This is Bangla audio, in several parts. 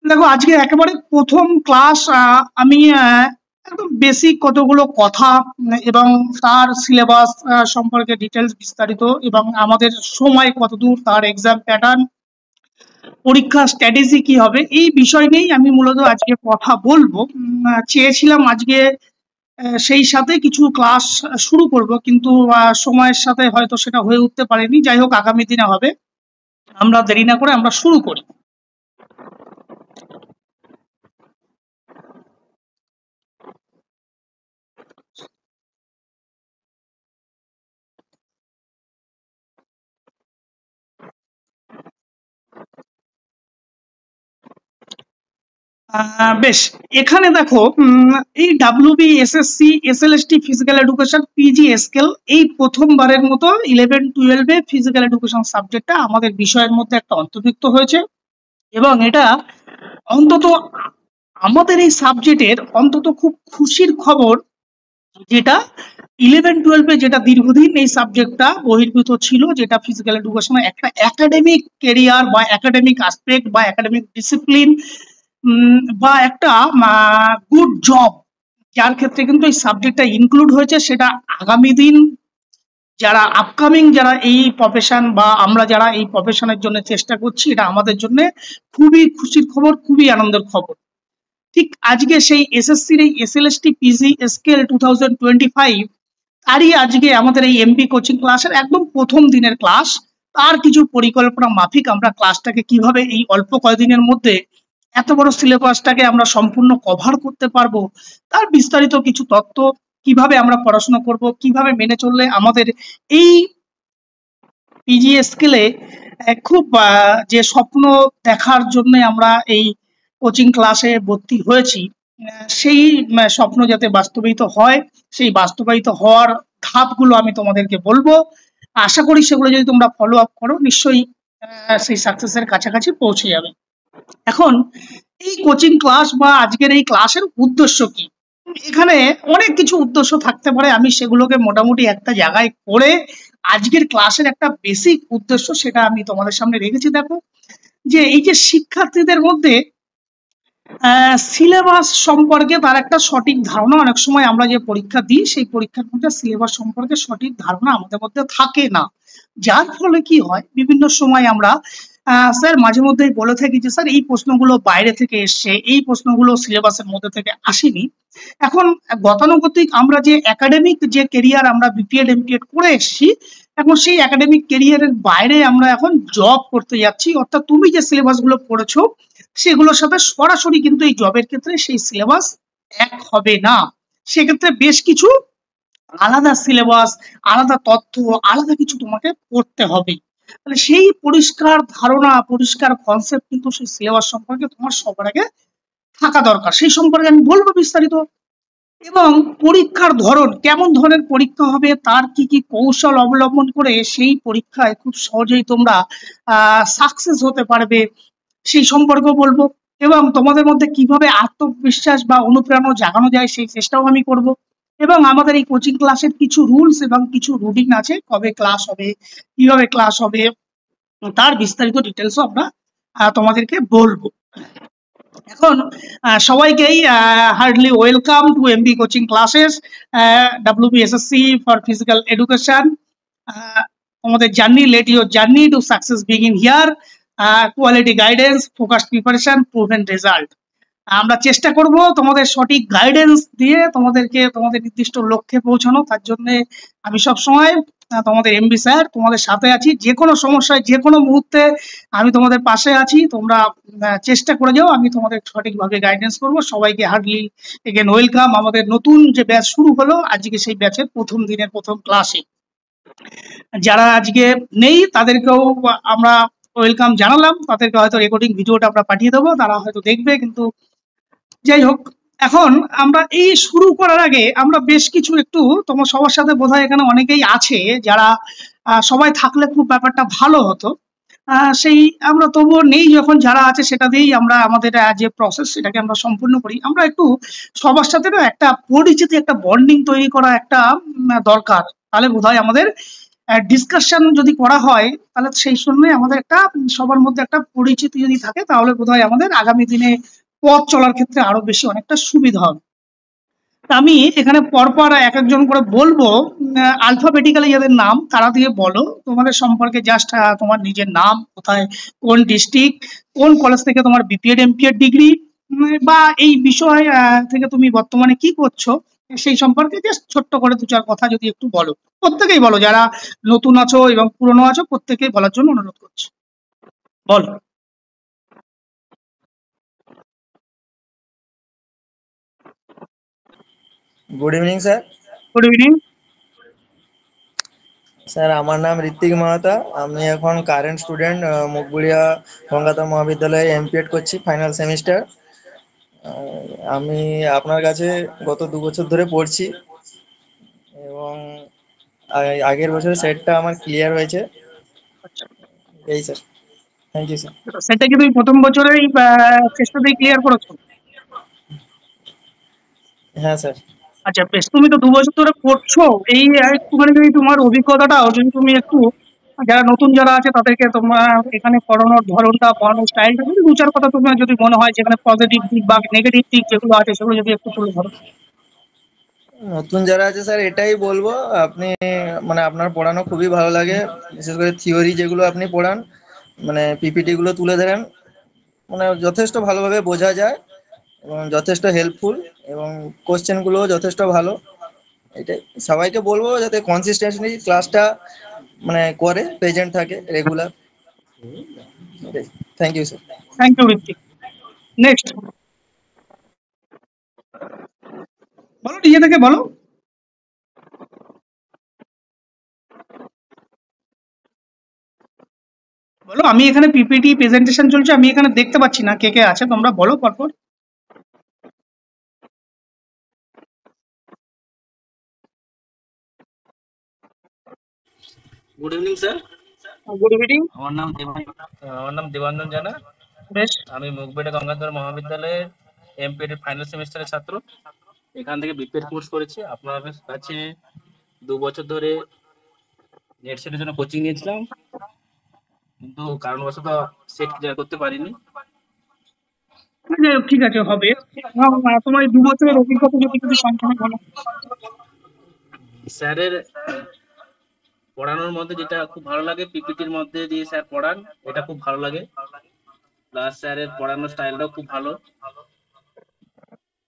দেখো আজকে একেবারে প্রথম ক্লাস। আমি একদম বেসিক কতগুলো কথা এবং তার সিলেবাস সম্পর্কে ডিটেলস বিস্তারিত এবং আমাদের সময় কতদূর, তার এক্সাম প্যাটার্ন, পরীক্ষা স্ট্র্যাটেজি কি হবে, এই বিষয় নিয়েই আমি মূলত আজকে কথা বলবো। চেয়েছিলাম আজকে সেই সাথে কিছু ক্লাস শুরু করব, কিন্তু সময়ের সাথে হয়তো সেটা হয়ে উঠতে পারেনি। যাই হোক, আগামী দিনে হবে। আমরা দেরি না করে আমরা শুরু করি। বেশ, এখানে দেখো এই WB, SSC, SLST, physical education, PG scale, এই প্রথমবারের মতো 11-12-এ ফিজিক্যাল এডুকেশন সাবজেক্টটা আমাদের বিষয়ের মধ্যে একটা অন্তর্ভুক্ত হয়েছে। এবং এটা অন্তত আমাদের এই সাবজেক্টের অন্তত খুব খুশির খবর, যেটা 11-12-এ যেটা দীর্ঘদিন এই সাবজেক্টটা বহির্ভূত ছিল, যেটা ফিজিক্যাল এডুকেশনের একটা একাডেমিক কেরিয়ার বা একাডেমিক অ্যাসপেক্ট বা একাডেমিক ডিসিপ্লিন বা একটা গুড জব, যার ক্ষেত্রে কিন্তু এই সাবজেক্টটা ইনক্লুড হয়েছে, সেটা আগামী দিন যারা আপকামিং, যারা এই প্রফেশন বা আমরা যারা এই প্রফেশনের জন্য চেষ্টা করছি, এটা আমাদের জন্য খুবই খুশির খবর, খুবই আনন্দের খবর। ঠিক আজকে সেই এসএসসির এই এসএলএসটি পিজি স্কেল 2025, তারই আজকে আমাদের এই এমপি কোচিং ক্লাসের একদম প্রথম দিনের ক্লাস। তার কিছু পরিকল্পনা মাফিক আমরা ক্লাসটাকে কিভাবে এই অল্প কয়েকদিনের মধ্যে এত বড় সিলেবাসটাকে আমরা সম্পূর্ণ কভার করতে পারবো, তার বিস্তারিত কিছু তথ্য, কিভাবে আমরা পড়াশোনা করব, কিভাবে মেনে চললে আমাদের এই পিজি স্কেলে খুব যে স্বপ্ন দেখার জন্য আমরা এই কোচিং ক্লাসে ভর্তি হয়েছি, সেই স্বপ্ন যাতে বাস্তবায়িত হয়, সেই বাস্তবায়িত হওয়ার ধাপগুলো আমি তোমাদেরকে বলবো। আশা করি সেগুলো যদি তোমরা ফলো আপ করো, নিশ্চয়ই সেই সাকসেসের কাছাকাছি পৌঁছে যাবে। এখন এই কোচিং ক্লাস বা আজকের এই ক্লাসের উদ্দেশ্য কি? এখানে অনেক কিছু উদ্দেশ্য থাকতে পারে, আমি সেগুলোকে মোটামুটি একটা জায়গায় করে আজকের ক্লাসের একটা বেসিক উদ্দেশ্য সেটা আমি তোমাদের সামনে রেখেছি। দেখো, যে এই যে শিক্ষার্থীদের মধ্যে সিলেবাস সম্পর্কে তার একটা সঠিক ধারণা, অনেক সময় আমরা যে পরীক্ষা দিই সেই পরীক্ষার মধ্যে সিলেবাস সম্পর্কে সঠিক ধারণা আমাদের মধ্যে থাকে না, যার ফলে কি হয় বিভিন্ন সময় আমরা স্যার মাঝে মধ্যেই বলে থাকি যে স্যার এই প্রশ্নগুলো বাইরে থেকে এসছে, এই প্রশ্নগুলো সিলেবাসের মধ্যে থেকে আসেনি। এখন গতানুগতিক আমরা যে একাডেমিক যে কেরিয়ার আমরা বিপিএড এমপিএড করে এসেছি, এখন সেই একাডেমিক কেরিয়ারের বাইরে আমরা এখন জব করতে যাচ্ছি, অর্থাৎ তুমি যে সিলেবাসগুলো পড়েছো সেগুলোর সাথে সরাসরি কিন্তু এই জবের ক্ষেত্রে সেই সিলেবাস এক হবে না। সেক্ষেত্রে বেশ কিছু আলাদা সিলেবাস, আলাদা তথ্য, আলাদা কিছু তোমাকে পড়তে হবে। তাহলে সেই পরিষ্কার ধারণা, পরিষ্কার কনসেপ্ট কিন্তু সেই সিলেবাস সম্পর্কে তোমার সবার আগে থাকা দরকার। সেই সম্পর্কে আমি বলবো বিস্তারিত। এবং পরীক্ষার ধরন, কেমন ধরনের পরীক্ষা হবে, তার কি কি কৌশল অবলম্বন করে সেই পরীক্ষায় খুব সহজেই তোমরা সাকসেস হতে পারবে, সেই সম্পর্কেও বলবো। এবং তোমাদের মধ্যে কিভাবে আত্মবিশ্বাস বা অনুপ্রেরণা জাগানো যায় সেই চেষ্টাও আমি করব। এবং আমাদের এই কোচিং ক্লাসের কিছু রুলস এবং কিছু রুটিন আছে, কবে ক্লাস হবে, কিভাবে ক্লাস হবে, তার বিস্তারিত ডিটেলসও আমরা তোমাদেরকে বলবো। এখন সবাইকেই hardly welcome to MP coaching classes, WBSSC for physical education. আমাদের journey, let your journey to success begin here. Quality guidance, focus preparation, proven result. আমরা চেষ্টা করব তোমাদের সঠিক গাইডেন্স দিয়ে তোমাদেরকে তোমাদের নির্দিষ্ট লক্ষ্যে পৌঁছানো। তার জন্য আমি সবসময় তোমাদের এমবি স্যার তোমাদের সাথে আছি, যে কোনো সমস্যায় যে কোনো মুহূর্তে আমি তোমাদের পাশে আছি। তোমরা চেষ্টা করে যাও, আমি তোমাদের সঠিকভাবে গাইডেন্স করব। সবাইকে হার্ডলি এগেন ওয়েলকাম আমাদের নতুন যে ব্যাচ শুরু হলো আজকে, সেই ব্যাচের প্রথম দিনের প্রথম ক্লাসে। যারা আজকে নেই তাদেরকেও আমরা ওয়েলকাম জানালাম, তাদেরকে হয়তো রেকর্ডিং ভিডিওটা আমরা পাঠিয়ে দেবো, তারা হয়তো দেখবে। কিন্তু যাই হোক, এখন আমরা এই শুরু করার আগে আমরা বেশ কিছু একটু তোমার সবার সাথে বোধহয় এখানে অনেকেই আছে যারা সবাই থাকলে খুব ব্যাপারটা ভালো হতো, সেই আমরা তবুও নেই যখন, যারা আছে সেটা দিয়েই আমরা আমাদের যে প্রসেস সেটাকে আমরা সম্পূর্ণ করি। আমরা একটু সবার সাথে না একটা পরিচিতি, একটা বন্ডিং তৈরি করা একটা দরকার, তাহলে বোধহয় আমাদের ডিসকাশন যদি করা হয়, তাহলে সেই সময় আমাদের একটা সবার মধ্যে একটা পরিচিতি যদি থাকে, তাহলে বোধহয় আমাদের আগামী দিনে পথ চলার ক্ষেত্রে আরো বেশি অনেকটা সুবিধা হবে। তা আমি এখানে পরপর এক একজন করে বলবো, আলফাবেটিক্যালি যাদের নাম তারা দিয়ে বলো তোমাদের সম্পর্কে, জাস্ট তোমার নিজের নাম, কোথায়, কোন ডিস্ট্রিক্ট, কোন কলেজ থেকে তোমার বিপিএড এমপিএড ডিগ্রি, বা এই বিষয় থেকে তুমি বর্তমানে কি করছো, সেই সম্পর্কে জাস্ট ছোট্ট করে দু চার কথা যদি একটু বলো। প্রত্যেকেই বলো, যারা নতুন আছো এবং পুরনো আছো প্রত্যেকেই বলার জন্য অনুরোধ করছি। বলো। Good evening sir. Good evening. Sir আমার নাম ঋত্বিক মাহাতা, আমি এখন কারেন্ট স্টুডেন্ট, মুগবুড়িয়া গঙ্গাধর মহাবিদ্যালয়ে এমপিএড করছি, ফাইনাল সেমিস্টার। আমি আপনার কাছে গত 2 বছর ধরে পড়ছি এবং আগের বছর সেটটা আমার ক্লিয়ার হয়েছে। আচ্ছা, এই স্যার, থ্যাংক ইউ স্যার। সেটা কি তুমি প্রথম বছরেই চেষ্টা দিয়ে ক্লিয়ার করেছো? হ্যাঁ স্যার। আচ্ছা, বেশ, তুমি তো 2 বছর ধরে পড়ছো, এই একটুখানি যদি তোমার অভিজ্ঞতাটাও যদি তুমি একটু, যারা নতুন যারা আছে তাদেরকে তোমার এখানে পড়ানোর ধরনটা, পড়ানোর স্টাইলটা যদি দু চার কথা তোমার যদি মনে হয় যেখানে পজিটিভ দিক বা নেগেটিভ দিক যেগুলো আছে সেগুলো যদি একটু তুলে ধরো। নতুন যারা আছে স্যার এটাই বলবো, আপনি মানে আপনার পড়ানো খুবই ভালো লাগে, বিশেষ করে থিওরি যেগুলো আপনি পড়ান, মানে পিপিটি গুলো তুলে ধরেন, মানে যথেষ্ট ভালোভাবে বোঝা যায় এবং যথেষ্ট হেল্পফুল, এবং কোশ্চেনগুলোও যথেষ্ট ভালো। এটাই সবাইকে বলবো, যাতে কনসিস্টেন্টলি ক্লাসটা মানে করে, প্রেজেন্ট থাকে regular. Thank you sir. Thank you Ritwik. Next, বলো, নিজে থেকে বলো। বলো, আমি এখানে পিপিটি প্রেজেন্টেশন চলছে, আমি এখানে দেখতে পাচ্ছি না কে কে আছে, তোমরা বলো পরপর। Good evening sir. Good evening. আমার নাম দেবানন্দ জানা। বেশ। আমি মুগবেড়া গঙ্গাধর মহাবিদ্যালয়ের এমপিএড ফাইনাল সেমিস্টারের ছাত্র। এখান থেকে বিপিএড কোর্স করেছি। আপনার কাছে 2 বছর ধরে নেট সেটের জন্য কোচিং নিয়েছিলাম, কিন্তু কারণবশত সেট ক্লিয়ার করতে পারিনি। যাই হোক, ঠিক আছে, হবে। এবং, তোমার এই 2 বছরের অভিজ্ঞতা যদি কিছু সংক্ষেপে বলো। স্যারের পড়ানোর মধ্যে যেটা খুব ভালো লাগে, পিপিটির মধ্যে দিয়ে স্যার পড়ান, এটা খুব ভালো লাগে। প্লাস স্যারের পড়ানোর স্টাইলটাও খুব ভালো।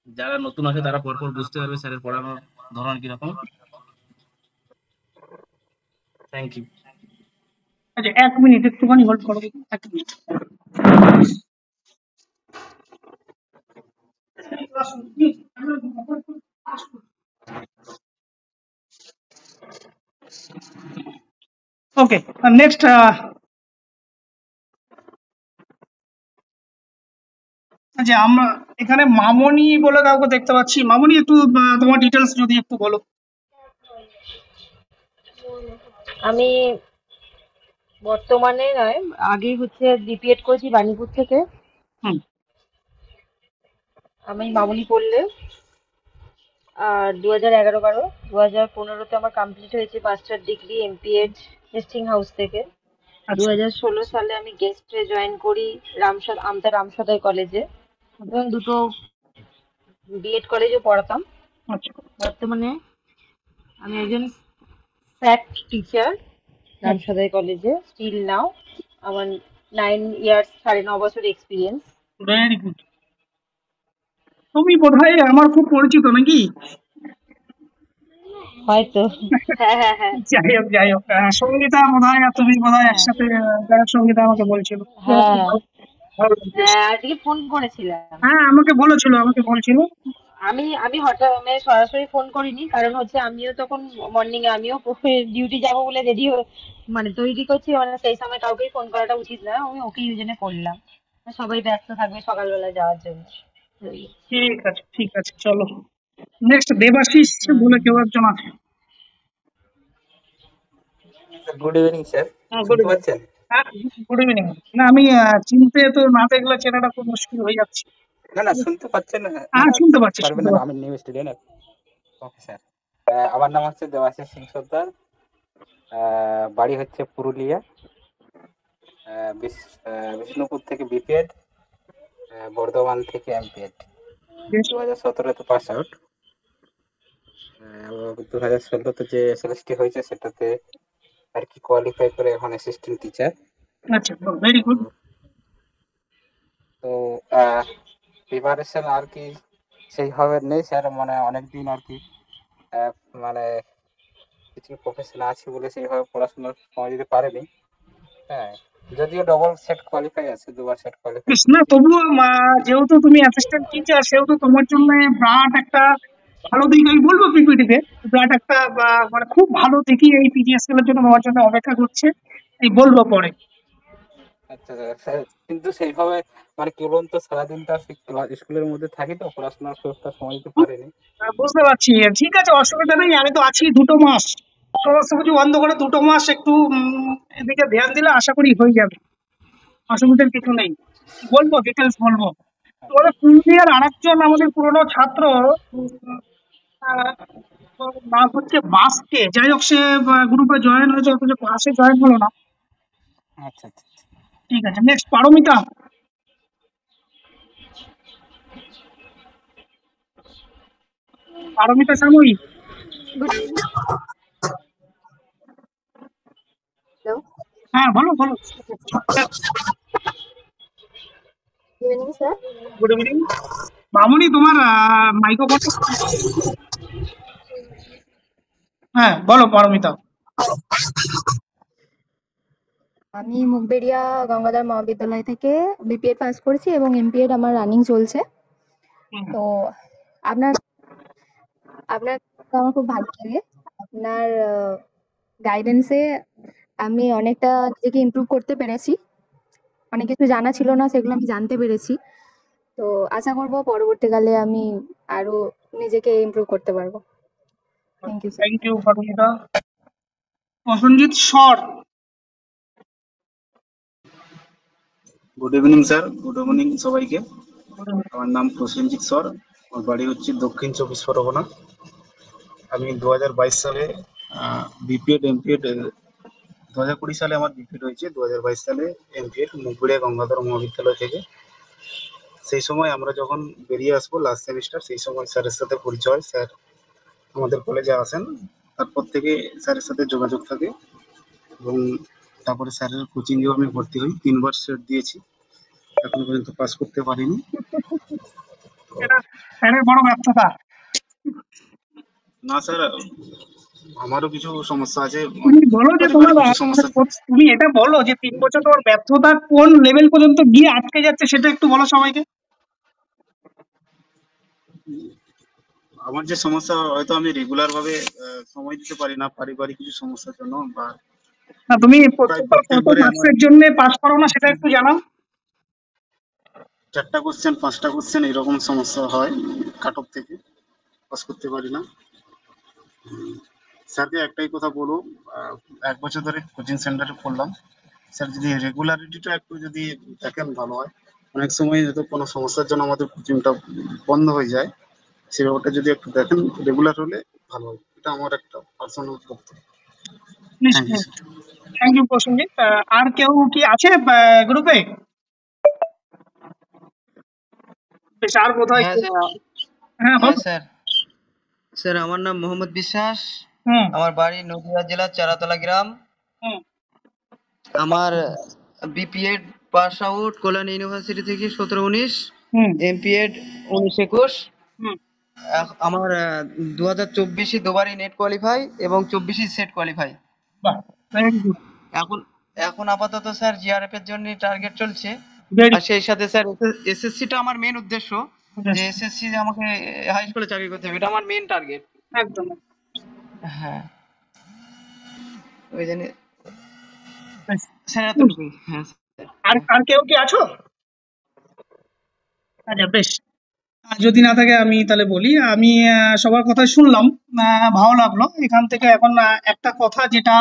যারা নতুন আছে তারা পরপর বুঝতে পারবে স্যারের পড়ানোর ধরন কিরকম। Thank you. আচ্ছা, 1 মিনিট একটুখানি হোল্ড করো, 1 মিনিট। ওকে, নেক্সট। আচ্ছা, আমরা এখানে মামনি বলে কাউকে দেখতে পাচ্ছি। মামনি, একটু তোমার ডিটেলস যদি একটু বলো। আমি বর্তমানে নয়, আগে হচ্ছে বিপিএড করেছি বাণীপুর থেকে। হুম। আমি মামুনি পড়লে। আর 2011-12 2015-তে আমার কমপ্লিট হয়েছে master degree MPEd testing house থেকে। দু আচ্ছা। হাজার ষোলো সালে আমি গেস্টে জয়েন করি আমতা রামসদয় কলেজে, এবং দুটো বিএড কলেজে পড়াতাম। আচ্ছা। বর্তমানে আমি একজন ফ্যাক্ট টিচার রামসদয় কলেজে স্টিল নাও। আমার 9 ইয়ার্স, 9.5 বছর এক্সপিরিয়েন্স। Very good. তুমি বোধহয় আমার খুব পরিচিত নাকি? হয়তো। হ্যাঁ, হ্যাঁ, হ্যাঁ, যাই হোক, যাই হোক, সঙ্গীতা বোধহয় আর তুমি বোধহয় হ্যাঁ, একসাথে, সঙ্গীতা আমাকে বলছিল। তো খুব হ্যাঁ, ভালো, ভালো লাগছে। হ্যাঁ, আজকে ফোন করেছিলাম। হ্যাঁ, আমাকে বলছিল। আমি আমি হঠাৎ আমি সরাসরি ফোন করিনি, কারণ হচ্ছে আমিও তখন মর্নিং এ আমিও ডিউটি যাব বলে রেডি মানে তৈরি করছি, মানে সেই সময় কাউকেই ফোন করাটা উচিত না, আমি ওকে ওই জন্য করলাম। সবাই ব্যস্ত থাকবে সকালবেলা যাওয়ার জন্য। ঠিক আছে, ঠিক আছে, চলো। নেক্সট, দেবাশিস হুম। বলে কেউ একজন আছে। গুড ইভিনিং স্যার, গুড শুনতে ইভিনিং। পাচ্ছেন? হ্যাঁ, গুড ইভিনিং। না, আমি চিনতে তো না দেখলে চেনাটা খুব মুশকিল হয়ে যাচ্ছে। না না, শুনতে পাচ্ছেন না? হ্যাঁ, না, শুনতে পাচ্ছি, পারবেন শুনতে না, পাচ্ছি। আমি নিউ স্টুডেন্ট। ওকে স্যার, আমার নাম হচ্ছে দেবাশিস সিং সর্দার। বাড়ি হচ্ছে পুরুলিয়া, বিষ্ণুপুর থেকে বিপিএড, বর্ধমান থেকে এমপিএড। বেশ 2017-তে পাস আউট। 2016-তে যে এসএলএসটি হয়েছে সেটাতে আর কি কোয়ালিফাই করে এখন অ্যাসিস্ট্যান্ট টিচার। আচ্ছা, ভেরি গুড। তো প্রিপারেশন আর কি সেইভাবে নেই স্যার, মানে অনেকদিন আর কি মানে কিছু প্রফেশন আছে বলে সেইভাবে পড়াশোনার সময় দিতে পারেনি। হ্যাঁ, যদিও ডবল সেট কোয়ালিফাই আছে, দুবার সেট কোয়ালিফাই বেশ, না তবুও যেহেতু তুমি অ্যাসিস্ট্যান্ট টিচার, সেহেতু তোমার জন্য বিরাট একটা ভালো দিক আমি বলবো পিপিটিতে, বিরাট একটা মানে খুব ভালো দিকই এই পিজিএসএল এর জন্য তোমার জন্য অপেক্ষা করছে, এই বলবো পরে। আচ্ছা স্যার, কিন্তু সেইভাবে মানে কি বলুন তো, সারাদিন তো স্কুলের মধ্যে থাকি, তো পড়াশোনার খুব একটা সময় দিতে পারিনি। বুঝতে পারছি, ঠিক আছে, অসুবিধা নেই, আমি তো আছি 2 মাস, সমস্ত কিছু বন্ধ করে 2 মাস একটু এদিকে ধ্যান দিলে আশা করি হয়ে যাবে, অসুবিধার কিছু নেই। বলবো, ডিটেলস বলবো। তোমাদের পুরুলিয়ার আরেকজন আমাদের পুরনো ছাত্র, উম, আহ, ওর নাম হচ্ছে বাসকে, যাই হোক সে গ্রুপে জয়েন হয়েছে, অথচ ক্লাসে জয়েন হলো না। আচ্ছা আচ্ছা আচ্ছা। ঠিক আছে, নেক্সট পারমিতা। পারমিতা সাময়িক। হ্যালো, হ্যাঁ, বলো বলো। Good evening sir. Good evening. মামুনি, তোমার মাইক্রোফোন। হ্যাঁ, বলো পারমিতা। আমি মুগবেড়িয়া গঙ্গাধর মহাবিদ্যালয় থেকে বিপিএড পাস করেছি এবং এমপিএড আমার রানিং চলছে। হুম, তো আপনার আপনার কথা আমার খুব ভালো লাগে। আপনার গাইডেন্সে আমি অনেকটা নিজেকে ইমপ্রুভ করতে পেরেছি। অনেক কিছু জানা ছিল না, সেগুলো আমি জানতে পেরেছি। তো আশা করব পরবর্তীকালে আমি আরো নিজেকে ইমপ্রুভ করতে পারবো। Thank you sir. Thank you Paramita. Prosenjit Swar. Good evening sir, good evening সবাইকে। আমার নাম প্রসেনজিৎ স্বর, আমার বাড়ি হচ্ছে দক্ষিণ 24 পরগনা। আমি 2022 সালে বিপিএড এমপিএড, 2020 সালে আমার বিপিএড হয়েছে, 2022 সালে এমপিএড মুগবেড়িয়া গঙ্গাধর মহাবিদ্যালয় থেকে। সেই সময় আমরা যখন বেরিয়ে আসবো লাস্ট সেমিস্টার, সেই সময় স্যারের সাথে পরিচয়, স্যার আমাদের কলেজে আসেন, তারপর থেকে স্যারের সাথে যোগাযোগ থাকে এবং তারপরে স্যারের কোচিংয়েও আমি ভর্তি হই। 3বার সেট দিয়েছি, এখনো পর্যন্ত পাস করতে পারিনি। এটা স্যারের বড় ব্যর্থতা। না স্যার, আমারও কিছু সমস্যা আছে, তুমি বলো যে তোমার পারিবারিক কিছু সমস্যা। তুমি এটা বলো যে 3 বছর তোমার ব্যর্থতা কোন লেভেল পর্যন্ত গিয়ে আটকে যাচ্ছে, সেটা একটু বলো সবাইকে। আমার যে সমস্যা, হয়তো আমি রেগুলার ভাবে সময় দিতে পারি না পারিবারিক কিছু সমস্যার জন্য, বা না, তুমি প্রায় প্রত্যেকবার কত প্রত্যেকবারে আমার মার্কসের জন্য পাস করো না, সেটা একটু জানাও। 4টা কোশ্চেন 5টা কোশ্চেন এরকম সমস্যা হয়, কাট অফ থেকে পাস করতে পারি না। স্যারকে একটাই কথা বলবো, 1 বছর ধরে কোচিং সেন্টারে পড়লাম, স্যার যদি রেগুলারিটিটা একটু যদি দেখেন ভালো হয়। অনেক সময় হয়তো কোনো সমস্যার জন্য আমাদের কোচিংটা বন্ধ হয়ে যায়, সেই ব্যাপারটা যদি একটু দেখেন, রেগুলার হলে ভালো হয়। এটা আমার একটা পার্সোনাল বক্তব্য। থ্যাংক ইউ নিশ্চয়ই। স্যার। Thank you Prosenjit. আর কেউ কি আছে গ্রুপে? বেশ, আর বোধহয় হ্যাঁ স্যার। হ্যাঁ, হ্যাঁ বলো। স্যার। স্যার আমার নাম মোহাম্মদ বিশ্বাস। হুম আমার বাড়ি নদীয়া জেলার চারাতলা গ্রাম। হুম আমার বিপিএড পাস আউট কল্যাণ ইউনিভার্সিটি থেকে 17-19, হুম এমপিএড 19-21। হুম আমার 2024 দুবারই নেট কোয়ালিফাই এবং 24 সেট কোয়ালিফাই। বাহ, ভেরি গুড। এখন এখন আপাতত স্যার জিআরএফ এর জন্য টার্গেট চলছে। ভেরি আর সেই সাথে স্যার এসএসসিটা আমার মেন উদ্দেশ্য, যে এসএসসি আমাকে হাই স্কুলে চাকরি করতে হবে, এটা আমার মেন টার্গেট। একদম। হ্যাঁ, ওই জন্য বেশ। স্যার এতটুকুই। হ্যাঁ স্যার। আর আর কেউ কি আছো? আচ্ছা, বেশ। যদি না থাকে আমি তাহলে বলি, আমি সবার কথা শুনলাম, ভালো লাগলো। এখান থেকে এখন একটা কথা যেটা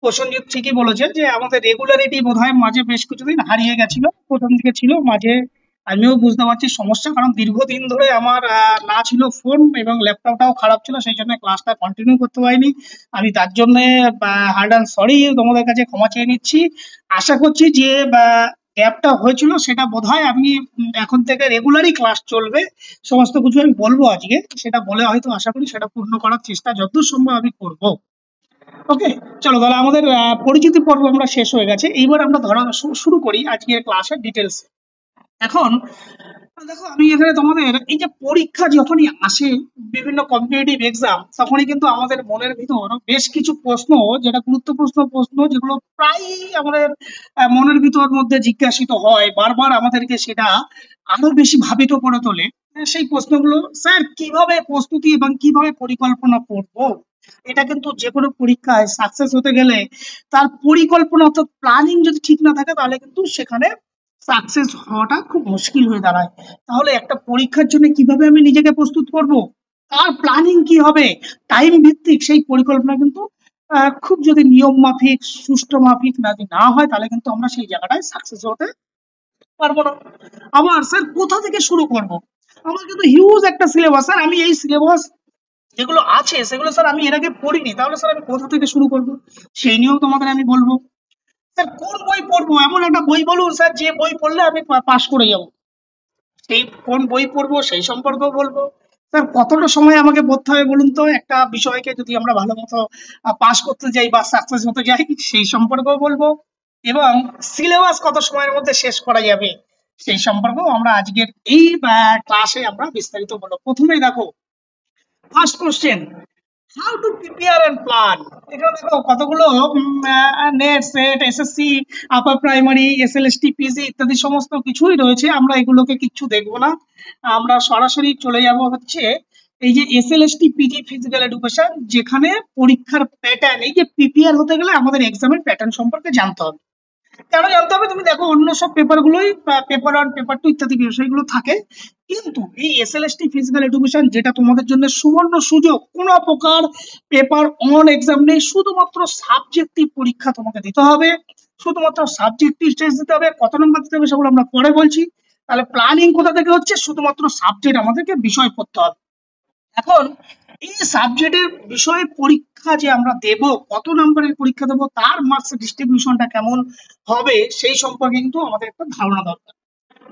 প্রসেনজিৎ ঠিকই বলেছে, যে আমাদের রেগুলারিটি বোধহয় মাঝে বেশ কিছুদিন হারিয়ে গেছিল, প্রথম দিকে ছিল, মাঝে আমিও বুঝতে পারছি সমস্যা, কারণ দীর্ঘদিন ধরে আমার না ছিল ফোন এবং ল্যাপটপটাও খারাপ ছিল, সেই জন্য ক্লাসটা কন্টিনিউ করতে পারিনি। আমি তার জন্য হার্ড অ্যান্ড সরি, তোমাদের কাছে ক্ষমা চেয়ে নিচ্ছি। আশা করছি যে গ্যাপটা হয়েছিল সেটা বোধহয় আমি এখন থেকে রেগুলারই ক্লাস চলবে, সমস্ত কিছু আমি বলবো আজকে, সেটা বলে হয়তো আশা করি সেটা পূর্ণ করার চেষ্টা যতদূর সম্ভব আমি করব। ওকে, চলো তাহলে আমাদের পরিচিতি পর্ব আমরা শেষ হয়ে গেছে, এইবার আমরা ধরা শুরু করি আজকের ক্লাসের ডিটেলস। এখন দেখো, আমি এখানে তোমাদের এই যে পরীক্ষা যখনই আসে, বিভিন্ন কম্পিটিটিভ এক্সাম, তখনই কিন্তু আমাদের মনের ভিতর বেশ কিছু প্রশ্ন, যেটা গুরুত্বপূর্ণ প্রশ্ন, যেগুলো প্রায়ই আমাদের মনের ভিতর মধ্যে জিজ্ঞাসিত হয়, বারবার আমাদেরকে সেটা আরো বেশি ভাবিত করে তোলে। সেই প্রশ্নগুলো, স্যার কিভাবে প্রস্তুতি এবং কিভাবে পরিকল্পনা করব? এটা কিন্তু যে কোনো পরীক্ষায় সাকসেস হতে গেলে তার পরিকল্পনা অর্থাৎ প্ল্যানিং যদি ঠিক না থাকে, তাহলে কিন্তু সেখানে সাকসেস হওয়াটা খুব মুশকিল হয়ে দাঁড়ায়। তাহলে একটা পরীক্ষার জন্য কিভাবে আমি নিজেকে প্রস্তুত করব, তার প্ল্যানিং কি হবে, টাইম ভিত্তিক সেই পরিকল্পনা কিন্তু খুব যদি নিয়ম মাফিক সুষ্ঠু মাফিক না হয়, তাহলে কিন্তু আমরা সেই জায়গাটায় সাকসেস হতে পারবো না। আবার স্যার কোথা থেকে শুরু করব? আমার কিন্তু হিউজ একটা সিলেবাস, স্যার আমি এই সিলেবাস যেগুলো আছে সেগুলো স্যার আমি এর আগে পড়িনি, তাহলে স্যার আমি কোথা থেকে শুরু করব? সেই নিয়েও তোমাদের আমি বলবো। স্যার কোন বই পড়বো? এমন একটা বই বলুন স্যার যে বই পড়লে আমি পাশ করে যাব, সেই কোন বই পড়বো সেই সম্পর্কেও বলবো। স্যার কতটা সময় আমাকে পড়তে হবে বলুন তো, একটা বিষয়কে যদি আমরা ভালো মতো পাশ করতে যাই বা সাকসেস হতে যাই, সেই সম্পর্কেও বলবো। এবং সিলেবাস কত সময়ের মধ্যে শেষ করা যাবে সেই সম্পর্কেও আমরা আজকের এই ক্লাসে আমরা বিস্তারিত বলবো। প্রথমেই দেখো, first question, how to prepare and plan. এখানে দেখো কতগুলো NET, SET, SSC, upper primary, SLST, PG ইত্যাদি সমস্ত কিছুই রয়েছে। আমরা এগুলোকে কিচ্ছু দেখবো না, আমরা সরাসরি চলে যাব হচ্ছে এই যে এসএলএসটি, পিজি, ফিজিক্যাল এডুকেশন, যেখানে পরীক্ষার প্যাটার্ন, এই যে প্রিপেয়ার হতে গেলে আমাদের এক্সামের প্যাটার্ন সম্পর্কে জানতে হবে। কেন জানতে হবে? তুমি দেখো অন্য সব পেপারগুলোই পেপার 1, পেপার 2 ইত্যাদি বিষয়গুলো থাকে, কিন্তু এই এসএলএসটি ফিজিক্যাল এডুকেশন যেটা তোমাদের জন্য সুবর্ণ সুযোগ, কোনো প্রকার পেপার 1 এক্সাম নেই, শুধুমাত্র সাবজেক্টিভ পরীক্ষা তোমাকে দিতে হবে, শুধুমাত্র সাবজেক্টিভ টেস্ট দিতে হবে। কত নম্বর দিতে হবে সেগুলো আমরা পরে বলছি। তাহলে প্ল্যানিং কোথা থেকে হচ্ছে? শুধুমাত্র সাবজেক্ট আমাদেরকে বিষয় পড়তে হবে। এখন এই সাবজেক্টের বিষয়ে পরীক্ষা যে আমরা দেব, কত নম্বরের পরীক্ষা দেবো, তার মার্কস ডিস্ট্রিবিউশনটা কেমন হবে সেই সম্পর্কে কিন্তু আমাদের একটা ধারণা দরকার।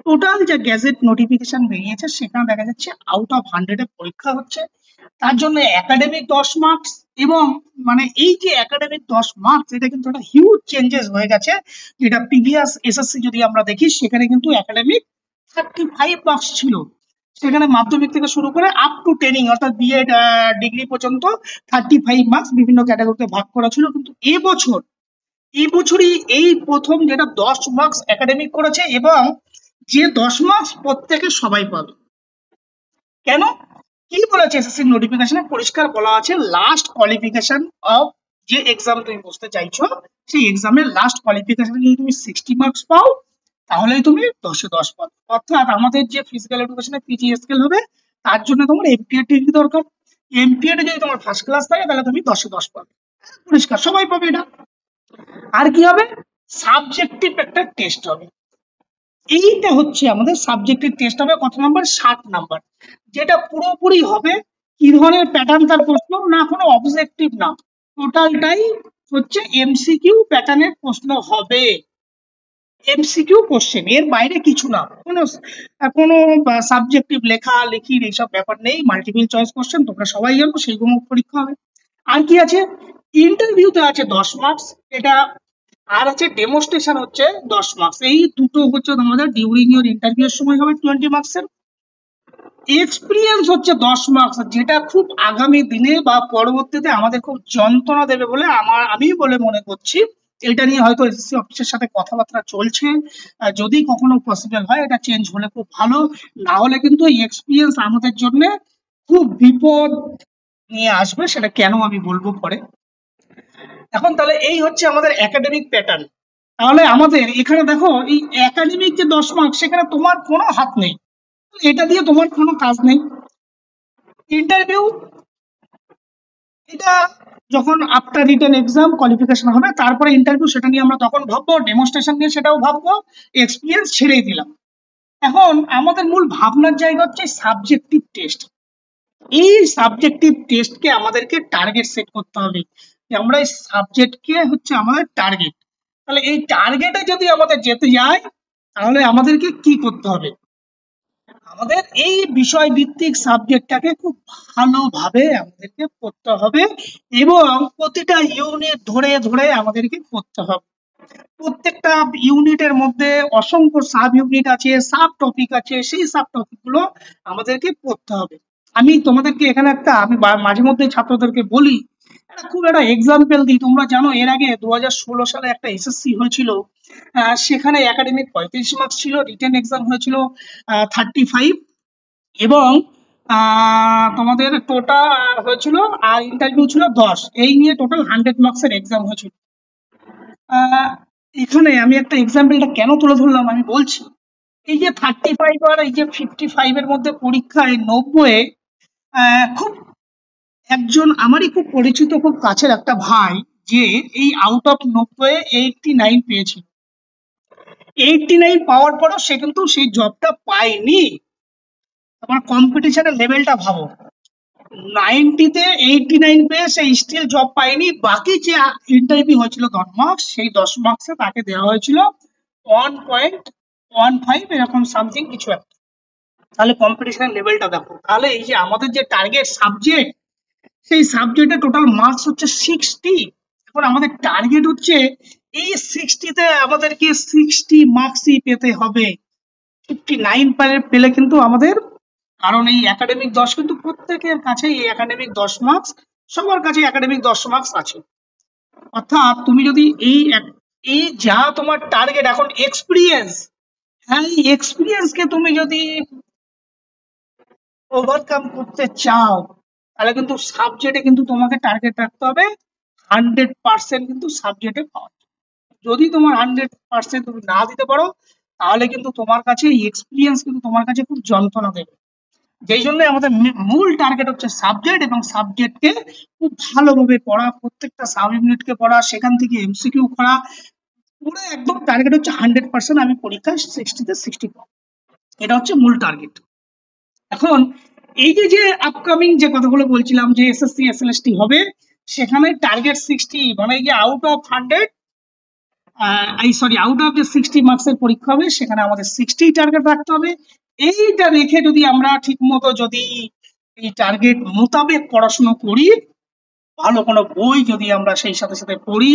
টোটাল যে গ্যাজেট নোটিফিকেশন বেরিয়েছে সেখানে দেখা যাচ্ছে আউট অফ 100 এ পরীক্ষা হচ্ছে, তার জন্য একাডেমিক 10 মার্কস, এবং মানে এই যে একাডেমিক 10 মার্কস, এটা কিন্তু একটা হিউজ চেঞ্জেস হয়ে গেছে। যেটা প্রিভিয়াস এসএসসি যদি আমরা দেখি, সেখানে কিন্তু একাডেমিক 35 মার্কস ছিল, সেখানে মাধ্যমিক থেকে শুরু করে আপ টু ট্রেনিং অর্থাৎ বিএড ডিগ্রি পর্যন্ত 35 মার্কস বিভিন্ন ক্যাটাগরিতে ভাগ করা ছিল। কিন্তু এই বছরই এই প্রথম যেটা 10 মার্কস একাডেমিক করেছে, এবং যে 10 মার্কস প্রত্যেকে সবাই পাবে। কেন, কি বলেছে এসএসসি নোটিফিকেশনে? পরিষ্কার বলা আছে লাস্ট কোয়ালিফিকেশন অফ যে এক্সাম তুমি বসতে চাইছো, সেই এক্সামের লাস্ট কোয়ালিফিকেশনে যদি তুমি 60 মার্কস পাও, তাহলেই তুমি 10-এ 10 পাবে। অর্থাৎ আমাদের যে ফিজিক্যাল এডুকেশনে পিজি স্কেল হবে, তার জন্য তোমার এমপিএড ডিগ্রি দরকার। এমপিএড যদি তোমার ফার্স্ট ক্লাস থাকে, তাহলে তুমি 10-এ 10 পাবে, পরিষ্কার সবাই পাবে এটা। আর কি হবে? সাবজেক্টিভ একটা টেস্ট হবে, এইটা হচ্ছে আমাদের সাবজেক্টিভ টেস্ট হবে। কত নাম্বার? 60 নাম্বার, যেটা পুরোপুরি হবে কি ধরনের প্যাটার্ন তার প্রশ্ন, না কোনো অবজেক্টিভ না, টোটালটাই হচ্ছে এমসিকিউ প্যাটার্নের প্রশ্ন হবে, এমসিকিউ কোশ্চেন, এর বাইরে কিছু না। কোনো সাবজেক্টিভ লেখা লেখির এইসব ব্যাপার নেই, মাল্টিপল চয়েস কোশ্চেন তোমরা সবাই জানো, সেইগুলো পরীক্ষা হবে। আর কি আছে? ইন্টারভিউতে আছে 10 মার্কস, এটা আর আছে ডেমোস্ট্রেশন হচ্ছে 10 মার্কস। এই দুটো হচ্ছে তোমাদের ডিউরিং ইওর ইন্টারভিউর সময় হবে 20 মার্কসের। এক্সপিরিয়েন্স হচ্ছে 10 মার্কস, যেটা খুব আগামী দিনে বা পরবর্তীতে আমাদের খুব যন্ত্রণা দেবে বলে আমি বলে মনে করছি। এটা নিয়ে হয়তো এসএসসি অফিসের সাথে কথাবার্তা চলছে, যদি কখনো পসিবল হয় এটা চেঞ্জ হলে খুব ভালো, না হলে কিন্তু এই এক্সপিরিয়েন্স আমাদের জন্য খুব বিপদ নিয়ে আসবে, সেটা কেন আমি বলবো পরে। এখন তাহলে এই হচ্ছে আমাদের একাডেমিক প্যাটার্ন। তাহলে আমাদের এখানে দেখো এই একাডেমিক যে 10 মার্কস, সেখানে তোমার কোনো হাত নেই, এটা দিয়ে তোমার কোনো কাজ নেই। ইন্টারভিউ, এটা যখন আফটার রিটেন এক্সাম কোয়ালিফিকেশন হবে, তারপরে ইন্টারভিউ, সেটা নিয়ে আমরা তখন ভাববো, ডেমনস্ট্রেশন নিয়ে সেটাও ভাববো, এক্সপিরিয়েন্স ছেড়েই দিলাম। এখন আমাদের মূল ভাবনার জায়গা হচ্ছে সাবজেক্টিভ টেস্ট। এই সাবজেক্টিভ টেস্টকে আমাদেরকে টার্গেট সেট করতে হবে, যে আমরা এই সাবজেক্টকে হচ্ছে আমাদের টার্গেট। তাহলে এই টার্গেটে যদি আমাদের যেতে যায় তাহলে আমাদেরকে কি করতে হবে, আমাদের এই বিষয় ভিত্তিক সাবজেক্টটাকে খুব ভালোভাবে আমাদেরকে পড়তে হবে এবং প্রতিটা ইউনিট ধরে ধরে আমাদেরকে পড়তে হবে। প্রত্যেকটা ইউনিটের মধ্যে অসংখ্য সাব ইউনিট আছে, সাব টপিক আছে, সেই সাব টপিক গুলো আমাদেরকে পড়তে হবে। আমি তোমাদেরকে এখানে আমি মাঝে মধ্যে ছাত্রদেরকে বলি, খুব একটা এক্সাম্পল দিই। তোমরা জানো এর আগে 2016 সালে একটা এসএসসি হয়েছিল, সেখানে একাডেমিক 35 মার্কস ছিল, রিটেন এক্সাম হয়েছিল 35 এবং তোমাদের টোটাল হয়েছিল আর ইন্টারভিউ ছিল 10, এই নিয়ে টোটাল 100 মার্কসের এক্সাম হয়েছিল। এখানে আমি একটা এক্সাম্পলটা কেন তুলে ধরলাম আমি বলছি। এই যে 35 আর এই যে 55 এর মধ্যে পরীক্ষায় 90 খুব একজন আমারই খুব পরিচিত খুব কাছের একটা ভাই যে এই আউট অফ 90 89 পেয়েছিল। 89 পাওয়ার পরেও সে কিন্তু সেই জবটা পায়নি। তোমার কম্পিটিশনের লেভেলটা ভাবো, 90-তে 89 পেয়ে সে স্টিল জব পায়নি। বাকি যে ইন্টারভিউ হয়েছিল 10 মার্কস, সেই 10 মার্কসে তাকে দেওয়া হয়েছিল 1.15 এরকম সামথিং কিছু একটা। তাহলে কম্পিটিশনের লেভেলটা দেখো। তাহলে এই যে আমাদের যে টার্গেট সাবজেক্ট, সেই সাবজেক্টের টোটাল মার্কস হচ্ছে 60। এখন আমাদের টার্গেট হচ্ছে এই 60-তে আমাদেরকে 60 মার্কসই পেতে হবে। 59 পেলে কিন্তু আমাদের, কারণ এই একাডেমিক 10 কিন্তু প্রত্যেকের কাছে এই একাডেমিক 10 মার্কস, সবার কাছে একাডেমিক 10 মার্কস আছে। অর্থাৎ তুমি যদি এই যা তোমার টার্গেট এখন এক্সপিরিয়েন্স, হ্যাঁ এই এক্সপিরিয়েন্সকে তুমি যদি ওভারকাম করতে চাও তাহলে কিন্তু সাবজেক্টে কিন্তু তোমাকে টার্গেট রাখতে হবে 100% কিন্তু সাবজেক্টে পাওয়া। যদি তোমার 100% তুমি না দিতে পারো তাহলে কিন্তু তোমার কাছে এই এক্সপিরিয়েন্স কিন্তু তোমার কাছে খুব যন্ত্রণা দেবে। যেই জন্য আমাদের মূল টার্গেট হচ্ছে সাবজেক্ট এবং সাবজেক্টকে খুব ভালোভাবে পড়া, প্রত্যেকটা সাব ইউনিটকে পড়া, সেখান থেকে এমসিকিউ করা, পুরো একদম টার্গেট হচ্ছে 100% আমি পরীক্ষায় 60-তে 60 পাবো। এটা হচ্ছে মূল টার্গেট। এখন এই যে আপকামিং যে কথাগুলো বলছিলাম যে এসএসসি এসএলএসটি হবে, সেখানে টার্গেট 60, মানে এই যে আউট অফ যে 60 মার্কসের পরীক্ষা হবে সেখানে আমাদের 60 টার্গেট রাখতে হবে। এইটা রেখে যদি আমরা ঠিক মতো যদি এই টার্গেট মোতাবেক পড়াশোনা করি, ভালো কোনো বই যদি আমরা সেই সাথে সাথে পড়ি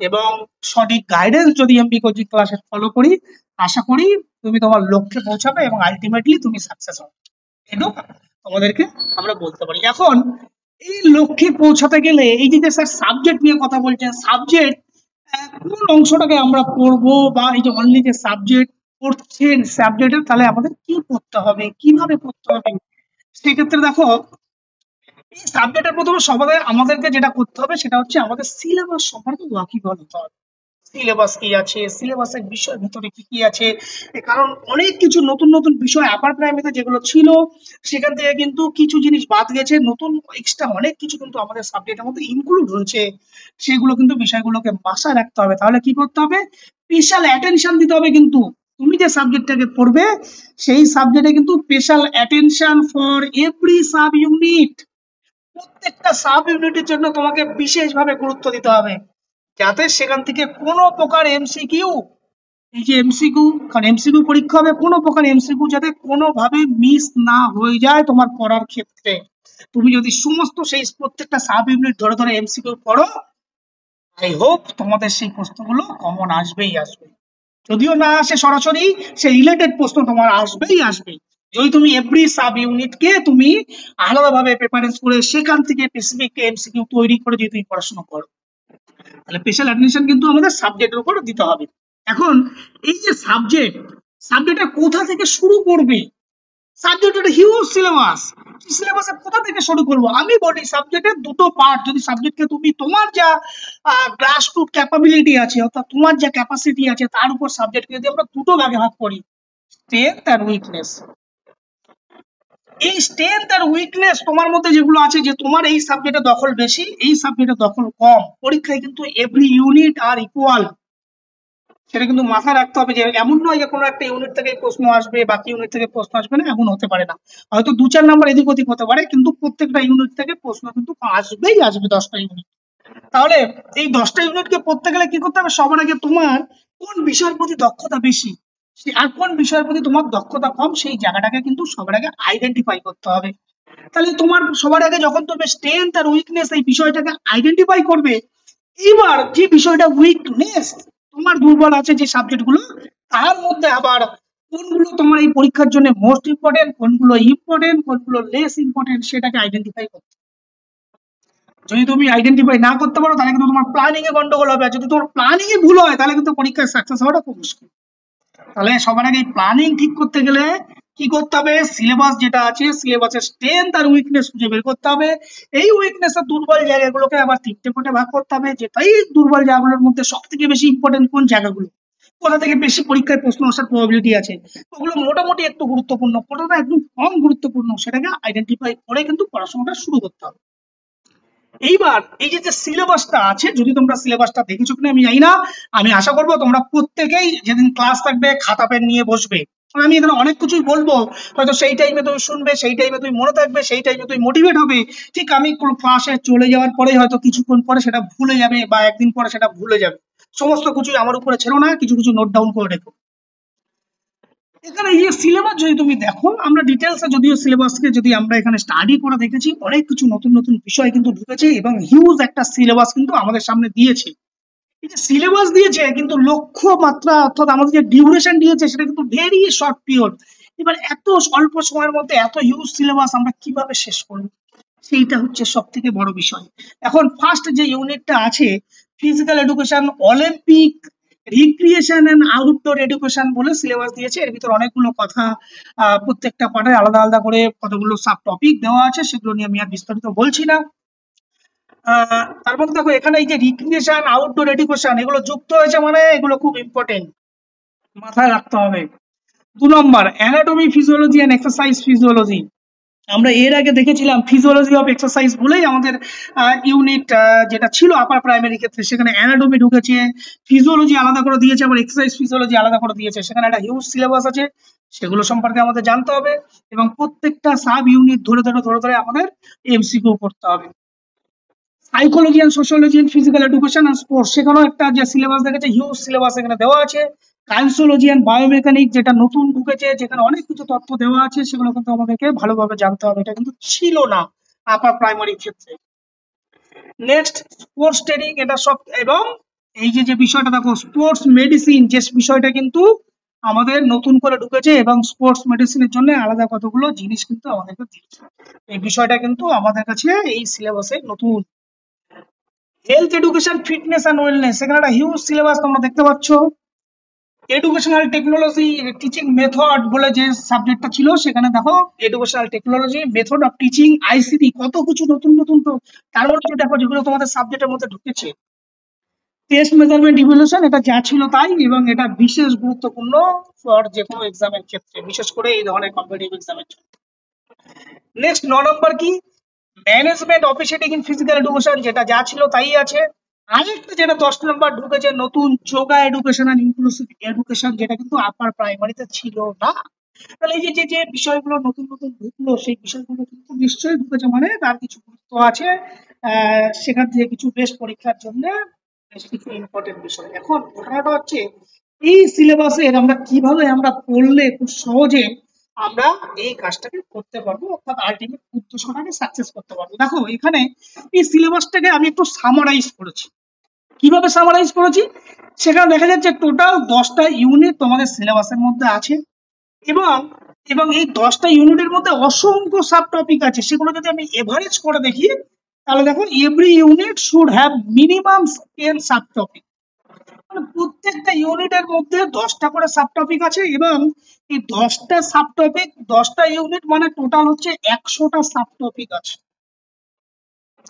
এবং সঠিক গাইডেন্স যদি এমপি কোচিং ক্লাসে ফলো করি, আশা করি তুমি তোমার লক্ষ্যে পৌঁছাবে এবং আলটিমেটলি তুমি সাকসেস হবে। এটুকু তোমাদেরকে আমরা বলতে পারি। এখন এই লক্ষ্যে পৌঁছাতে গেলে এই যে স্যার সাবজেক্ট নিয়ে কথা বলছেন, সাবজেক্ট কোন অংশটাকে আমরা পড়বো, বা এই যে অনলি যে সাবজেক্ট পড়ছেন সাবজেক্টের, তাহলে আমাদের কি পড়তে হবে, কিভাবে পড়তে হবে, সেক্ষেত্রে দেখো এই সাবজেক্টের প্রথমে সবাই আমাদেরকে যেটা করতে হবে সেটা হচ্ছে আমাদের সিলেবাস সম্পর্কে ওয়াকিবহাল হতে হবে। সিলেবাস কি আছে, সিলেবাসের বিষয় ভিতরে কি কি আছে, কারণ অনেক কিছু নতুন নতুন বিষয় আপার প্রাইমারিতে যেগুলো ছিল সেখান থেকে কিন্তু কিছু জিনিস বাদ গেছে, নতুন এক্সট্রা অনেক কিছু কিন্তু আমাদের সাবজেক্টের মধ্যে ইনক্লুড হয়েছে। সেগুলো কিন্তু বিষয়গুলোকে মাথায় রাখতে হবে। তাহলে কি করতে হবে, স্পেশাল অ্যাটেনশন দিতে হবে। কিন্তু তুমি যে সাবজেক্টটাকে পড়বে সেই সাবজেক্টে কিন্তু special attention for every sub unit. প্রত্যেকটা সাব ইউনিটের জন্য তোমাকে বিশেষভাবে গুরুত্ব দিতে হবে, যাতে সেখান থেকে কোনো প্রকার এমসিকিউ, এই যে এমসিকিউ, কারণ এমসিকিউ পরীক্ষা হবে, কোনো প্রকার এমসিকিউ যাতে কোনোভাবে মিস না হয়ে যায় তোমার পড়ার ক্ষেত্রে। তুমি যদি সমস্ত সেই প্রত্যেকটা সাব ইউনিট ধরে ধরে এমসিকিউ পড়ো, আই হোপ তোমাদের সেই প্রশ্নগুলো কমন আসবেই আসবে। যদিও না আসে সরাসরি, সেই রিলেটেড প্রশ্ন তোমার আসবেই আসবে, যদি তুমি এভরি সাব ইউনিটকে তুমি আলাদাভাবে প্রিপারেন্স করে সেখান থেকে স্পেসিফিক এমসিকিউ তৈরি করে যদি তুমি পড়াশোনা করো। তাহলে স্পেশাল অ্যাটেনশন কিন্তু আমাদের সাবজেক্টের উপর দিতে হবে। এখন এই যে সাবজেক্টটা কোথা থেকে শুরু করবে, সাবজেক্টের হিউজ সিলেবাস, সিলেবাসে কোথা থেকে শুরু করবো? আমি বলি সাবজেক্টের দুটো পার্ট। যদি সাবজেক্টকে তুমি তোমার যা গ্রাসরুট ক্যাপাবিলিটি আছে, অর্থাৎ তোমার যা ক্যাপাসিটি আছে তার উপর সাবজেক্টকে যদি আমরা দুটো ভাগে ভাগ করি, স্ট্রেংথ আর উইকনেস। এই স্ট্রেংথ আর উইকনেস তোমার মধ্যে যেগুলো আছে, যে তোমার এই সাবজেক্টে দখল বেশি, এই সাবজেক্টে দখল কম, পরীক্ষায় কিন্তু এভরি ইউনিট আর ইকুয়াল। সেটা কিন্তু মাথায় রাখতে হবে যে এমন নয় যে কোনো একটা ইউনিট থেকে প্রশ্ন আসবে, বাকি ইউনিট থেকে প্রশ্ন আসবে না, এমন হতে পারে না। হয়তো 2-4 নাম্বার এদিক ওদিক হতে পারে, কিন্তু প্রত্যেকটা ইউনিট থেকে প্রশ্ন কিন্তু আসবেই আসবে 10টা ইউনিট। তাহলে এই 10টা ইউনিটকে পড়তে গেলে কি করতে হবে? সবার আগে তোমার কোন বিষয়ের প্রতি দক্ষতা বেশি আর কোন বিষয়ের প্রতি তোমার দক্ষতা কম, সেই জায়গাটাকে কিন্তু সবার আগে আইডেন্টিফাই করতে হবে। তাহলে তোমার সবার আগে যখন তুমি স্ট্রেংথ আর উইকনেস এই বিষয়টাকে আইডেন্টিফাই করবে, এবার যে বিষয়টা উইকনেস তোমার দুর্বল আছে যে সাবজেক্ট গুলো, তার মধ্যে আবার কোনগুলো তোমার এই পরীক্ষার জন্য মোস্ট ইম্পর্টেন্ট, কোনগুলো ইম্পর্টেন্ট, কোনগুলো লেস ইম্পর্টেন্ট, সেটাকে আইডেন্টিফাই করতে। যদি তুমি আইডেন্টিফাই না করতে পারো তাহলে কিন্তু তোমার প্ল্যানিং এ গন্ডগোল হবে, আর যদি তোমার প্ল্যানিং এ ভুল হয় তাহলে কিন্তু পরীক্ষায় সাকসেস হওয়াটা খুব মুশকিল। তাহলে সবার আগে প্ল্যানিং ঠিক করতে গেলে কি করতে হবে? সিলেবাস যেটা আছে, সিলেবাসের স্ট্রেংথ আর উইকনেস খুঁজে বের করতে হবে। এই উইকনেস আর দুর্বল জায়গাগুলোকে আবার 3টে পার্টে ভাগ করতে হবে, যেটাই দুর্বল জায়গাগুলোর মধ্যে সব থেকে বেশি ইম্পর্টেন্ট কোন জায়গাগুলো, কোথা থেকে বেশি পরীক্ষায় প্রশ্ন আসার প্রবাবিলিটি আছে, ওগুলো মোটামুটি একটু গুরুত্বপূর্ণ, কোনটা একদম কম গুরুত্বপূর্ণ, সেটাকে আইডেন্টিফাই করে কিন্তু পড়াশোনাটা শুরু করতে হবে। এইবার এই যে সিলেবাসটা আছে, যদি তোমরা সিলেবাসটা দেখেছো কিনা আমি জানি না, আমি আশা করবো তোমরা প্রত্যেকেই যেদিন ক্লাস থাকবে খাতা পেন নিয়ে বসবে। আমি এখানে অনেক কিছুই বলবো, হয়তো সেই টাইমে তুমি শুনবে, সেই টাইমে তুমি মনে থাকবে, সেই টাইমে তুমি মোটিভেট হবে। ঠিক আমি ক্লাসে চলে যাওয়ার পরে হয়তো কিছুক্ষণ পরে সেটা ভুলে যাবে, বা একদিন পরে সেটা ভুলে যাবে। সমস্ত কিছুই আমার উপরে ছিল না, কিছু কিছু নোট ডাউন করে রেখো। এখানে এই যে সিলেবাস যদি তুমি দেখো, আমরা ডিটেলসে যদিও সিলেবাসকে যদি আমরা এখানে স্টাডি করে দেখেছি, অনেক কিছু নতুন নতুন বিষয় কিন্তু ঢুকেছে এবং হিউজ একটা সিলেবাস কিন্তু আমাদের সামনে দিয়েছে। এই যে সিলেবাস দিয়েছে কিন্তু লক্ষ্যমাত্রা অর্থাৎ আমাদের যে ডিউরেশন দিয়েছে সেটা কিন্তু ভেরি শর্ট পিরিয়ড। এবার এত অল্প সময়ের মধ্যে এত হিউজ সিলেবাস আমরা কিভাবে শেষ করব, সেইটা হচ্ছে সব থেকে বড় বিষয়। এখন ফার্স্ট যে ইউনিটটা আছে physical education, Olympic, recreation and outdoor education বলে সিলেবাস দিয়েছে। এর ভিতর অনেকগুলো কথা, প্রত্যেকটা পার্টে আলাদা আলাদা করে কতগুলো সাব টপিক দেওয়া আছে, সেগুলো নিয়ে আমি আর বিস্তারিত বলছি না। তার মধ্যে দেখো এখানে এই যে রিক্রিয়েশন, আউটডোর এডুকেশন এগুলো যুক্ত হয়েছে, মানে এগুলো খুব ইম্পর্টেন্ট, মাথায় রাখতে হবে। 2 নম্বর anatomy, physiology and exercise physiology. আমরা এর আগে দেখেছিলাম ফিজিওলজি অফ এক্সারসাইজ বলেই আমাদের ইউনিট যেটা ছিল আপার প্রাইমারি ক্ষেত্রে, সেখানে অ্যানাটমি ঢুকেছে, ফিজিওলজি আলাদা করে দিয়েছে, আবার এক্সারসাইজ ফিজিওলজি আলাদা করে দিয়েছে। সেখানে একটা হিউজ সিলেবাস আছে, সেগুলো সম্পর্কে আমাদের জানতে হবে এবং প্রত্যেকটা সাব ইউনিট ধরে ধরে ধরে ধরে আমাদের এমসিকিউ করতে হবে। Psychology and sociology and physical education and sports, সেখানেও একটা যে সিলেবাস দেখেছে, হিউজ সিলেবাস এখানে দেওয়া আছে। কাইন্সোলজি এন্ড বায়োমেকানিক যেটা নতুন ঢুকেছে, যেখানে অনেক কিছু তথ্য দেওয়া আছে, সেগুলো কিন্তু আমাদেরকে ভালোভাবে জানতে হবে, এটা কিন্তু ছিল না আপার প্রাইমারি ক্ষেত্রে। নেক্সট স্পোর্টস ট্রেনিং, এটা সব, এবং এই যে বিষয়টা দেখো স্পোর্টস মেডিসিন, যে বিষয়টা কিন্তু আমাদের নতুন করে ঢুকেছে এবং স্পোর্টস মেডিসিনের জন্য আলাদা কতগুলো জিনিস কিন্তু আমাদেরকে দিয়েছে। এই বিষয়টা কিন্তু আমাদের কাছে এই সিলেবাসে নতুন। Health education, fitness and wellness, এখানে একটা হিউজ সিলেবাস তোমরা দেখতে পাচ্ছ। এডুকেশনাল টেকনোলজি, টিচিং মেথড বলে যে সাবজেক্টটা ছিল, সেখানে দেখো educational technology, method of teaching, ICT, কত কিছু নতুন নতুন। তো তার মধ্যে দেখো যেগুলো তোমাদের সাবজেক্টের মধ্যে ঢুকেছে, টেস্ট মেজারমেন্ট ইভ্যালুয়েশন, এটা যা ছিল তাই, এবং এটা বিশেষ গুরুত্বপূর্ণ ফর যে কোনো এক্সামের ক্ষেত্রে, বিশেষ করে এই ধরনের কম্পিটিটিভ এক্সামের জন্য। নেক্সট 9 নম্বর কি ম্যানেজমেন্ট অফিসিয়েটিং ইন ফিজিক্যাল এডুকেশন, যেটা যা ছিল তাই আছে। আরেকটা যেটা 10 নম্বর ঢুকেছে নতুন, yoga education and inclusive education, যেটা কিন্তু আপার প্রাইমারিতে ছিল না। তাহলে এই যে যে বিষয়গুলো নতুন নতুন ঢুকলো, সেই বিষয়গুলো কিন্তু নিশ্চয়ই ঢুকেছে, মানে তার কিছু গুরুত্ব আছে, সেখান থেকে কিছু বেশ পরীক্ষার জন্য বেশ কিছু ইম্পর্টেন্ট বিষয়। এখন ঘটনাটা হচ্ছে এই সিলেবাসের আমরা কিভাবে আমরা পড়লে খুব সহজে আমরা এই কাজটাকে করতে পারবো, অর্থাৎ আলটিমেট উদ্দেশ্যটাকে সাকসেস করতে পারবো। দেখো এখানে এই সিলেবাসটাকে আমি একটু সামারাইজ করেছি। কিভাবে সামারাইজ করেছি? সেখানে দেখা যাচ্ছে টোটাল 10টা ইউনিট তোমাদের সিলেবাসের মধ্যে আছে, এবং এবং এই 10টা ইউনিটের মধ্যে অসংখ্য সাব টপিক আছে। সেগুলো যদি আমি এভারেজ করে দেখি, তাহলে দেখো every unit should have minimum 10 sub topic. মানে প্রত্যেকটা ইউনিটের মধ্যে 10টা করে সাব টপিক আছে, এবং এই 10টা সাব টপিক 10টা ইউনিট মানে টোটাল হচ্ছে 100টা সাব টপিক আছে।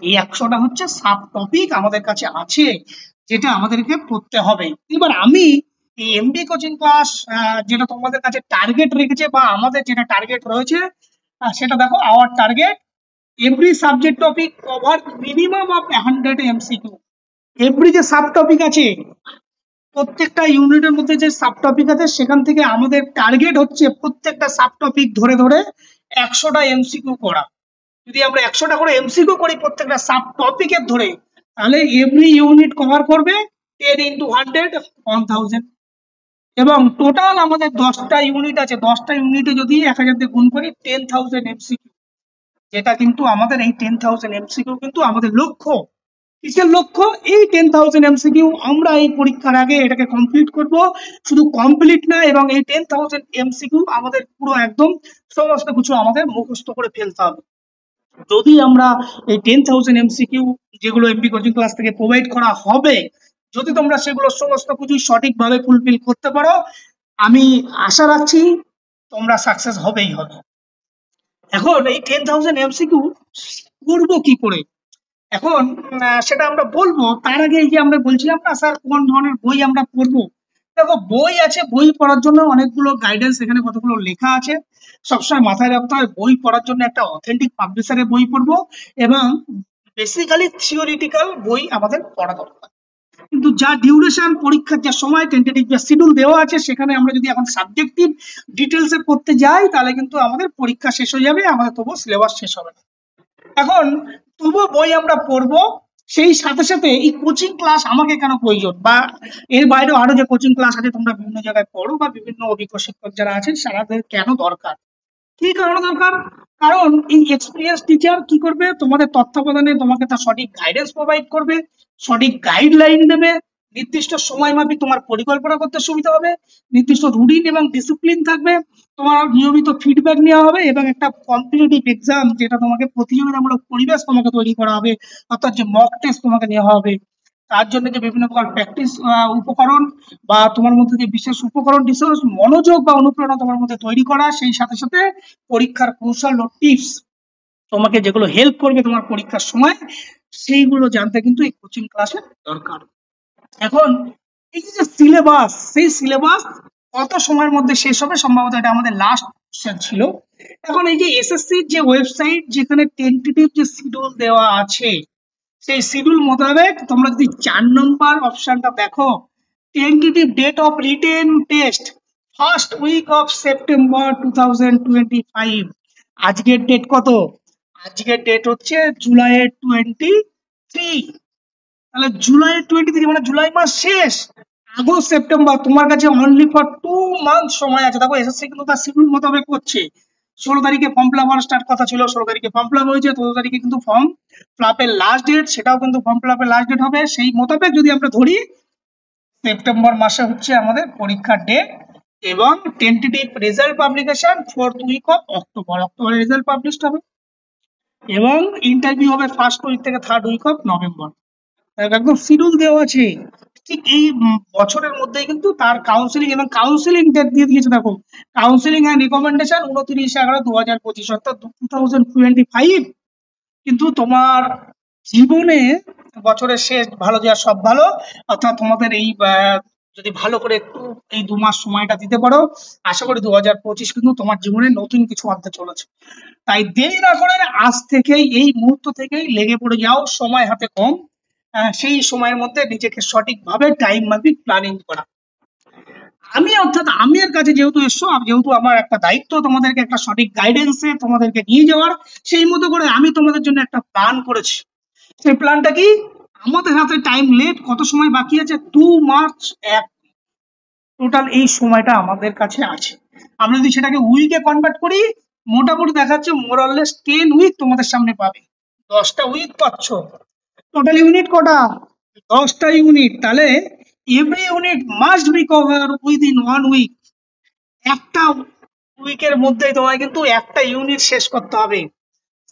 এই 100টা হচ্ছে সাব টপিক আমাদের কাছে আছে, যেটা আমাদেরকে পড়তে হবে। এবার আমি এই এমবি কোচিং ক্লাস যেটা তোমাদের কাছে টার্গেট রেখেছে, বা আমাদের যেটা টার্গেট রয়েছে, সেটা দেখো our target every subject topic cover minimum of 100 MCQ. Every যে সাব টপিক আছে প্রত্যেকটা ইউনিটের মধ্যে যে সাব টপিক আছে সেখান থেকে আমাদের টার্গেট হচ্ছে প্রত্যেকটা সাব টপিক ধরে ধরে 100টা এমসিকিউ করা। যদি আমরা 100টা করে এমসিকিউ করি প্রত্যেকটা সাব টপিকের ধরে, তাহলে এভরি ইউনিট কভার করবে 10 × 100 1000। এবং টোটাল আমাদের 10টা ইউনিট আছে, 10টা ইউনিটে যদি 1000 দিয়ে গুণ করি 10,000 এমসিকিউ, যেটা কিন্তু আমাদের এই 10,000 এমসিকিউ কিন্তু আমাদের লক্ষ্য। কিসের লক্ষ্য? এই 10,000 এমসিকিউ আমরা এই পরীক্ষার আগে এটাকে কমপ্লিট করব। শুধু কমপ্লিট না, এবং এই 10,000 এমসিকিউ আমাদের পুরো একদম সমস্ত কিছু আমাদের মুখস্থ করে ফেলতে হবে। যদি আমরা এই 10,000 এমসিকিউ যেগুলো এমপি কোচিং ক্লাস থেকে প্রোভাইড করা হবে, যদি তোমরা সেগুলো সমস্ত কিছু সঠিকভাবে ফুলফিল করতে পারো, আমি আশা রাখছি তোমরা সাকসেস হবেই হবে। এখন এই 10,000 এমসিকিউ করবো কি করে, এখন সেটা আমরা বলবো। তার আগে এই যে আমরা বলছিলাম না স্যার কোন ধরনের বই আমরা পড়বো, দেখো বই আছে, বই পড়ার জন্য অনেকগুলো গাইডেন্স এখানে কতগুলো লেখা আছে। সবসময় মাথায় রাখতে হয় বই পড়ার জন্য একটা অথেন্টিক পাবলিশারের বই পড়বো, এবং বেসিক্যালি থিওরিটিক্যাল বই আমাদের পড়া দরকার। কিন্তু যা ডিউরেশন, পরীক্ষার যা সময়, টেন্টেটিভ যা শিডিউল দেওয়া আছে, সেখানে আমরা যদি এখন সাবজেক্টিভ ডিটেলসে পড়তে যাই তাহলে কিন্তু আমাদের পরীক্ষা শেষ হয়ে যাবে, আমাদের তবুও সিলেবাস শেষ হবে না। এখন তবুও বই আমরা পড়বো, সেই সাথে সাথে এই কোচিং ক্লাস আমাকে কেন প্রয়োজন, বা এর বাইরেও আরো যে কোচিং ক্লাস আছে তোমরা বিভিন্ন জায়গায় পড়ো, বা বিভিন্ন অভিজ্ঞ শিক্ষক যারা আছেন তাদের কেন দরকার, কি কারণে দরকার? কারণ এই এক্সপিরিয়েন্স টিচার কি করবে, তোমাদের তত্ত্বাবধানে তোমাকে তার সঠিক গাইডেন্স প্রোভাইড করবে, সঠিক গাইডলাইন দেবে, নির্দিষ্ট সময় মাফিক তোমার পরিকল্পনা করতে সুবিধা হবে, নির্দিষ্ট রুটিন এবং ডিসিপ্লিন থাকবে, তোমার নিয়মিত ফিডব্যাক নেওয়া হবে, এবং একটা কম্পিটিটিভ এক্সাম যেটা তোমাকে প্রতিযোগিতামূলক পরিবেশ তোমাকে তৈরি করা হবে, অর্থাৎ যে মক টেস্ট তোমাকে নেওয়া হবে, তার জন্য যে বিভিন্ন প্রকার প্র্যাকটিস উপকরণ বা তোমার মধ্যে যে বিশেষ উপকরণ, বিশেষ মনোযোগ বা অনুপ্রেরণা তোমার মধ্যে তৈরি করা, সেই সাথে সাথে পরীক্ষার কৌশল ও টিপস তোমাকে যেগুলো হেল্প করবে তোমার পরীক্ষার সময়, সেইগুলো জানতে কিন্তু এই কোচিং ক্লাসের দরকার। এখন এই যে সিলেবাস, সেই সিলেবাস কত সময়ের মধ্যে শেষ হবে, সম্ভবত এটা আমাদের লাস্ট কোশ্চেন ছিল। এখন এই যে এসএসসির যে ওয়েবসাইট, যেখানে টেন্টেটিভ যে শিডিউল দেওয়া আছে, সেই শিডিউল মোতাবেক তোমরা যদি 4 নম্বর অপশনটা দেখো, tentative date of written test first week of September 2025। আজকের ডেট কত? আজকের ডেট হচ্ছে জুলাইয়ের 23। তাহলে জুলাইয়ের 23 মানে জুলাই মাস শেষ, আগস্ট সেপ্টেম্বর, তোমার কাছে অনলি ফর 2 মান্থ সময় আছে। দেখো এসএসসি কিন্তু তার শিডিউল মোতাবেক করছে। 16 তারিখে ফর্ম ফিল আপ স্টার্ট কথা ছিল, 16 তারিখে ফর্ম ফিল আপ হয়েছে, 14 তারিখে কিন্তু ফর্ম ফিল আপের লাস্ট ডেট, সেটাও কিন্তু ফর্ম ফিল আপের লাস্ট ডেট হবে। সেই মোতাবেক যদি আমরা ধরি সেপ্টেম্বর মাসে হচ্ছে আমাদের পরীক্ষার ডেট, এবং tentative result publication 4th week of October, অক্টোবরে রেজাল্ট পাবলিশ হবে, এবং ইন্টারভিউ হবে ফার্স্ট উইক থেকে 3rd উইক অফ নভেম্বর। একদম শিডিউল দেওয়া আছে। ঠিক এই বছরের মধ্যেই কিন্তু তার কাউন্সিলিং, এবং কাউন্সিলিং ডেট দিয়ে দিয়েছে দেখো, কাউন্সিলিং এন্ড রিকমেন্ডেশন 29/11/2025, অর্থাৎ 2025 কিন্তু তোমার জীবনে বছরের শেষ ভালো যাওয়ার সব ভালো, অর্থাৎ তোমাদের এই যদি ভালো করে একটু এই 2 মাস সময়টা দিতে পারো, আশা করি 2025 কিন্তু তোমার জীবনে নতুন কিছু আনতে চলেছে। তাই দেরি না করে আজ থেকেই, এই মুহূর্ত থেকেই লেগে পড়ে যাও, সময় হাতে কম, সেই সময়ের মধ্যে নিজেকে সঠিকভাবে টাইম মাফিক প্ল্যানিং করা। অর্থাৎ আমি এর কাছে যেহেতু এসছো, যেহেতু আমার একটা দায়িত্ব তোমাদেরকে একটা সঠিক গাইডেন্সে তোমাদেরকে নিয়ে যাওয়ার, সেই মতো করে আমি তোমাদের জন্য একটা প্ল্যান করেছি। সেই প্ল্যানটা কি? আমাদের হাতে টাইম লেট, কত সময় বাকি আছে? 2 মার্চ 1 টোটাল এই সময়টা আমাদের কাছে আছে। আমরা যদি সেটাকে উইকে কনভার্ট করি, মোটামুটি দেখাচ্ছে মোরলেস 10 উইক তোমাদের সামনে পাবে। 10টা উইক পাচ্ছ। টোটাল ইউনিট কটা? 10টা ইউনিট। তাহলে every unit must be cover within 1 week. একটা উইকের মধ্যে তোমায় কিন্তু একটা ইউনিট শেষ করতে হবে।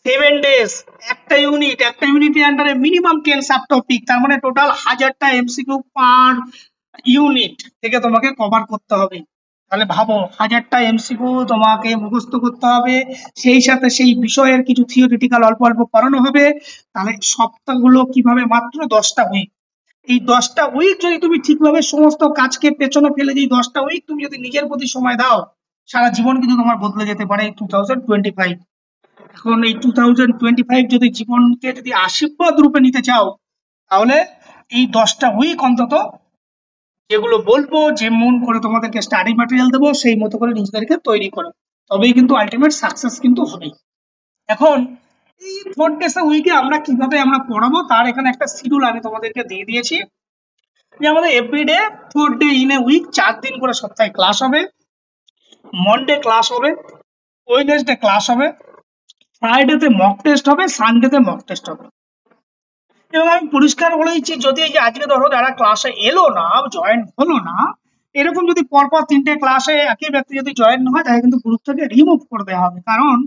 7 ডেজ, একটা ইউনিটের আন্ডারে মিনিমাম 10 সাব টপিক, তার মানে টোটাল 1000টা এমসিকিউ পার ইউনিট থেকে তোমাকে কভার করতে হবে। তাহলে ভাবো 1000টা এমসিকিউ তোমাকে মুখস্থ করতে হবে, সেই সাথে সেই বিষয়ের কিছু থিওরিটিক্যাল অল্প অল্প করানো হবে। তাহলে সপ্তাহগুলো কিভাবে? মাত্র 10টা উইক। এই 10টা উইক যদি তুমি ঠিকভাবে সমস্ত কাজকে পেছনে ফেলে, যে 10টা উইক তুমি যদি নিজের প্রতি সময় দাও, সারা জীবন কিন্তু তোমার বদলে যেতে পারে এই 2025। এখন এই 2025 যদি জীবনকে যদি আশীর্বাদ রূপে নিতে চাও, তাহলে এই 10টা উইক অন্তত যেগুলো বলবো, যেমন করে তোমাদেরকে স্টাডি ম্যাটেরিয়াল দেবো, সেই মতো করে নিজেদেরকে তৈরি করো, তবেই কিন্তু আলটিমেট সাকসেস কিন্তু হবে। এখন এই 4 ডেজ উইকে আমরা কিভাবে আমরা পড়াবো তার এখানে একটা শিডিউল আমি তোমাদেরকে দিয়ে দিয়েছি, যে আমাদের everyday 4 day in a week 4 দিন করে সপ্তাহে ক্লাস হবে। মনডে ক্লাস হবে, ওয়েডনেসডে ক্লাস হবে, ফ্রাইডেতে মক টেস্ট হবে, সানডেতে মক টেস্ট হবে। এবং আমি পরিষ্কার বলে দিচ্ছি, যদি এই যে আজকে ধরো যারা ক্লাসে এলো না, জয়েন হলো না, এরকম যদি পরপর 3টে ক্লাসে একই ব্যক্তি যদি জয়েন না হয় তাহলে কিন্তু গ্রুপ থেকে রিমুভ করে দেওয়া হবে। কারণ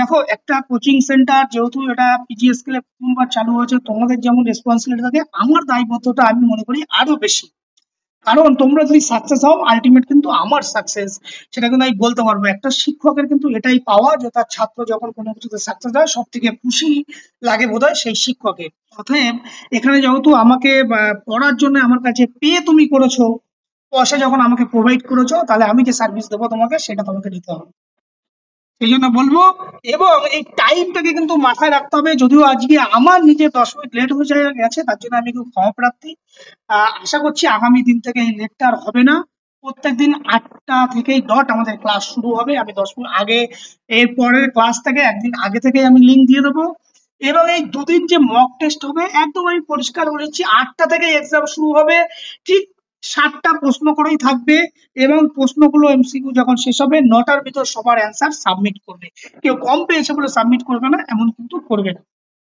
দেখো, একটা কোচিং সেন্টার যেহেতু এটা পিজিএসকেল প্রথমবার চালু হয়েছে, তোমাদের যেমন রেসপন্সিবিলিটি থাকে, আমার দায়বদ্ধতা আমি মনে করি আরো বেশি। কারণ তোমরা যদি সাকসেস হও, আলটিমেট কিন্তু আমার সাকসেস, সেটা কিন্তু আমি বলতে পারবো। একটা শিক্ষকের কিন্তু এটাই পাওয়া, যে তার ছাত্র যখন কোনো কিছুতে সাকসেস হয় সব থেকে খুশি লাগে বোধহয় সেই শিক্ষকের। অতএব এখানে যেহেতু আমাকে পড়ার জন্য আমার কাছে পে তুমি করেছো, পয়সা যখন আমাকে প্রোভাইড করেছো, তাহলে আমি যে সার্ভিস দেবো তোমাকে সেটা তোমাকে দিতে হবে। সেই জন্য বলবো, এবং এই টাইমটাকে কিন্তু মাথায় রাখতে হবে। যদিও আজকে আমার নিজে 10 মিনিট লেট হয়ে গেছে, তার জন্য আমি খুব ক্ষমা প্রার্থী। আশা করছি আগামী দিন থেকে এই লেটটা আর হবে না। প্রত্যেকদিন 8টা থেকেই ডট আমাদের ক্লাস শুরু হবে। আমি 10 মিনিট আগে, এর পরের ক্লাস থেকে একদিন আগে থেকে আমি লিঙ্ক দিয়ে দেবো। এবং এই দুদিন যে মক টেস্ট হবে, একদম আমি পরিষ্কার বলেছি, 8টা থেকে এক্সাম শুরু হবে, ঠিক 7টা প্রশ্ন করেই থাকবে। এবং প্রশ্নগুলো এমসিকিউ যখন শেষ হবে, 9টার ভিতর সবার অ্যান্সার সাবমিট করবে। কেউ কম পেয়েছে বলে সাবমিট করবে না, এমন কিন্তু করবে না।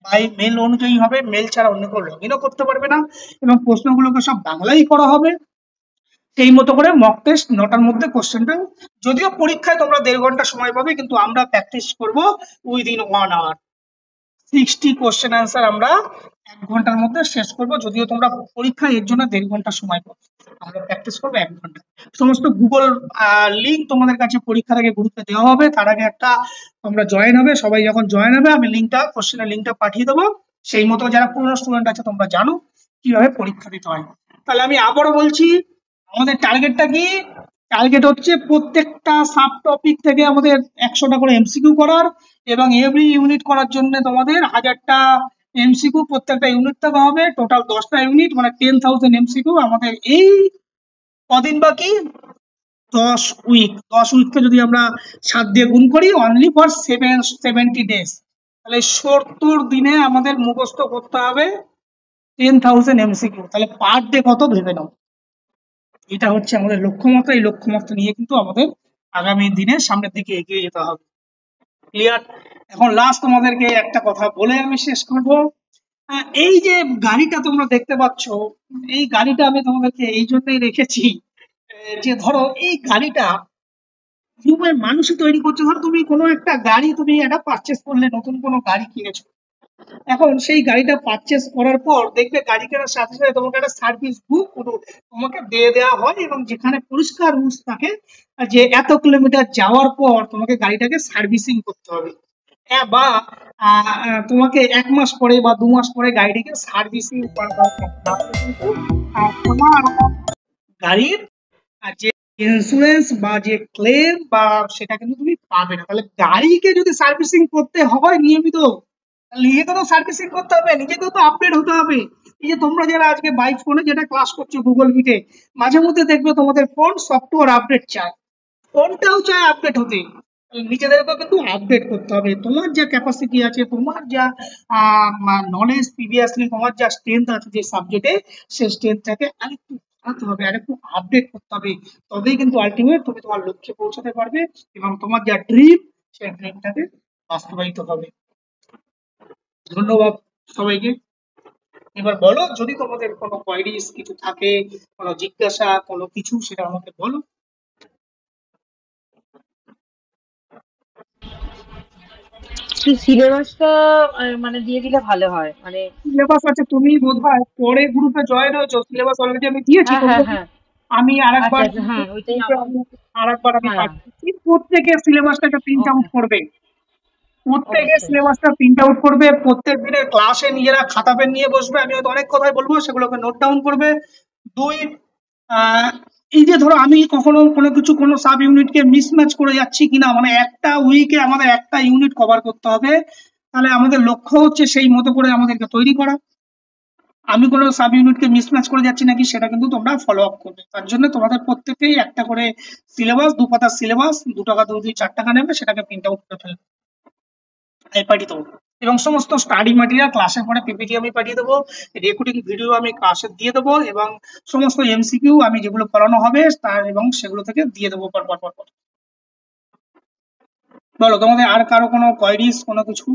বাই মেল অনুযায়ী হবে, মেল ছাড়া অন্য কেউ লগ ইনও করতে পারবে না। এবং প্রশ্নগুলোকে সব বাংলাই করা হবে। সেই মতো করে মক টেস্ট 9টার মধ্যে কোশ্চেনটা, যদিও পরীক্ষায় তোমরা 1.5 ঘন্টা সময় পাবে, কিন্তু আমরা প্র্যাকটিস করবো উইদিন 1 আওয়ার। 60 কোশ্চেন অ্যান্সার আমরা 1 ঘন্টার মধ্যে শেষ করব। যদিও তোমরা পরীক্ষা এর জন্য 1.5 ঘন্টা সময় পাবে, আমরা প্র্যাকটিস করবো 1 ঘন্টা। সমস্ত গুগল লিঙ্ক তোমাদের কাছে পরীক্ষার আগে গ্রুপে দেওয়া হবে, তার আগে একটা তোমরা জয়েন হবে। সবাই যখন জয়েন হবে, আমি লিঙ্কটা, কোশ্চেনের লিঙ্কটা পাঠিয়ে দেবো। সেই মতো যারা পুরনো স্টুডেন্ট আছে, তোমরা জানো কিভাবে পরীক্ষা দিতে হয়। তাহলে আমি আবারও বলছি, আমাদের টার্গেটটা কি? টার্গেট হচ্ছে প্রত্যেকটা সাব টপিক থেকে আমাদের 100টা করে এমসিকিউ করার, এবং এভরি ইউনিট করার জন্য তোমাদের 1000টা এমসিকিউ প্রত্যেকটা ইউনিট থেকে হবে। টোটাল 10টা ইউনিট, মানে 10,000 এমসিকিউ আমাদের এই কদিন বাকি, 10 উইক। 10 উইককে যদি আমরা 7 দিয়ে গুণ করি, অনলি ফর 70 ডেজ, তাহলে 70 দিনে আমাদের মুখস্থ করতে হবে 10,000 এমসিকিউ। তাহলে পার ডে কত ভেবে নাও। এটা হচ্ছে আমাদের লক্ষ্যমাত্রা। এই লক্ষ্যমাত্রা নিয়ে কিন্তু আমাদের আগামী দিনে সামনের দিকে এগিয়ে যেতে হবে। ক্লিয়ার? এখন লাস্ট তোমাদেরকে একটা কথা বলে আমি শেষ করব। এই যে গাড়িটা তোমরা দেখতে পাচ্ছ, এই গাড়িটা আমি তোমাদেরকে এই জন্যই রেখেছি, যে ধরো এই গাড়িটা মানুষই তৈরি করছে। ধরো তুমি কোনো একটা গাড়ি তুমি একটা পারচেস করলে, নতুন কোনো গাড়ি কিনেছো, এখন সেই গাড়িটা পারচেস করার পর দেখবে গাড়ি কেনার সাথে সাথে তোমাকে একটা সার্ভিস বুক তোমাকে দিয়ে দেওয়া হয়, এবং যেখানে পরিষ্কার রুলস থাকে যে এত কিলোমিটার যাওয়ার পর তোমাকে গাড়িটাকে সার্ভিসিং করতে হবে, বা তোমাকে 1 মাস পরে বা 2 মাস পরে গাড়িটাকে সার্ভিসিং করাতে হবে। তাহলে কিন্তু তোমার গাড়ির যে ইন্স্যুরেন্স বা যে ক্লেম বা সেটা কিন্তু তুমি পাবে না। তাহলে গাড়িকে যদি সার্ভিসিং করতে হয় নিয়মিত, নিজেকে তো সার্ভিসিং করতে হবে, নিজেকেও তো আপডেট হতে হবে। এই যে তোমরা যারা আজকে বাইক ফোনে যেটা ক্লাস করছো গুগল মিটে, মাঝে মধ্যে দেখবে তোমাদের ফোন সফটওয়্যার আপডেট চায়, ফোনটাও চায় আপডেট হতে। নিজেদেরকেও কিন্তু আপডেট করতে হবে। তোমার যা ক্যাপাসিটি আছে, তোমার যা নলেজ প্রিভিয়াসলি, তোমার যা স্ট্রেংথ আছে যে সাবজেক্টে, সেই স্ট্রেংথটাকে আরেকটু বাড়াতে হবে, আরেকটু আপডেট করতে হবে। তবেই কিন্তু আলটিমেট তুমি তোমার লক্ষ্যে পৌঁছাতে পারবে, এবং তোমার যা ড্রিম, সেই ড্রিমটাকে বাস্তবায়িত হবে। ধন্যবাদ সবাইকে। এবার বলো, যদি তোমাদের কোনো কোয়ারিজ কিছু থাকে, কোনো জিজ্ঞাসা, কোনো কিছু, সেটা আমাকে বলো। সিলেবাসটা মানে দিয়ে দিলে ভালো হয়, মানে সিলেবাস আছে, তুমি বোধহয় পরে গ্রুপে জয়েন হয়েছো, সিলেবাস অলরেডি আমি দিয়েছি হ্যাঁ হ্যাঁ তোমাকে। হ্যাঁ আমি আচ্ছা আরেকবার আচ্ছা, হ্যাঁ ওইটাই গ্রুপে আমার। আমি আরেকবার আমি হ্যাঁ, পাঠিয়েছি। প্রত্যেকের সিলেবাসটাকে প্রিন্ট ওকে, আউট করবে, প্রত্যেকের অবশ্যই। সিলেবাসটা প্রিন্ট আউট করবে। প্রত্যেক দিনের ক্লাসে নিজেরা খাতা পেন নিয়ে বসবে। আমি হয়তো অনেক কথাই বলবো, সেগুলোকে নোট ডাউন করবে। 2, এই যে ধরো আমি কখনো কোনো কিছু, কোনো সাব ইউনিটকে মিসম্যাচ করে যাচ্ছি কিনা, মানে একটা উইকে আমাদের একটা ইউনিট কভার করতে হবে, তাহলে আমাদের লক্ষ্য হচ্ছে সেই মতো করে আমাদেরকে তৈরি করা। আমি কোনো সাব ইউনিটকে মিসম্যাচ করে যাচ্ছি নাকি সেটা কিন্তু তোমরা ফলো আপ করবে। তার জন্য তোমাদের প্রত্যেকেই একটা করে সিলেবাস, 2 পাতার সিলেবাস, 2 টাকা 4 টাকা নেবে, সেটাকে প্রিন্ট আউট করে ফেলবে, আমি পাঠিয়ে দেবো। এবং সমস্ত স্টাডি ম্যাটেরিয়াল ক্লাসের পরে পিপিটি আমি পাঠিয়ে দেবো, রেকর্ডিং ভিডিও আমি ক্লাসে দিয়ে দেবো, এবং সমস্ত এমসিকিউ আমি যেগুলো পড়ানো হবে তার এবং সেগুলো থেকে দিয়ে দেবো পর পর পর পর। বলো তোমাদের আর কারো কোনো কোয়ারিজ, কোনো কিছু?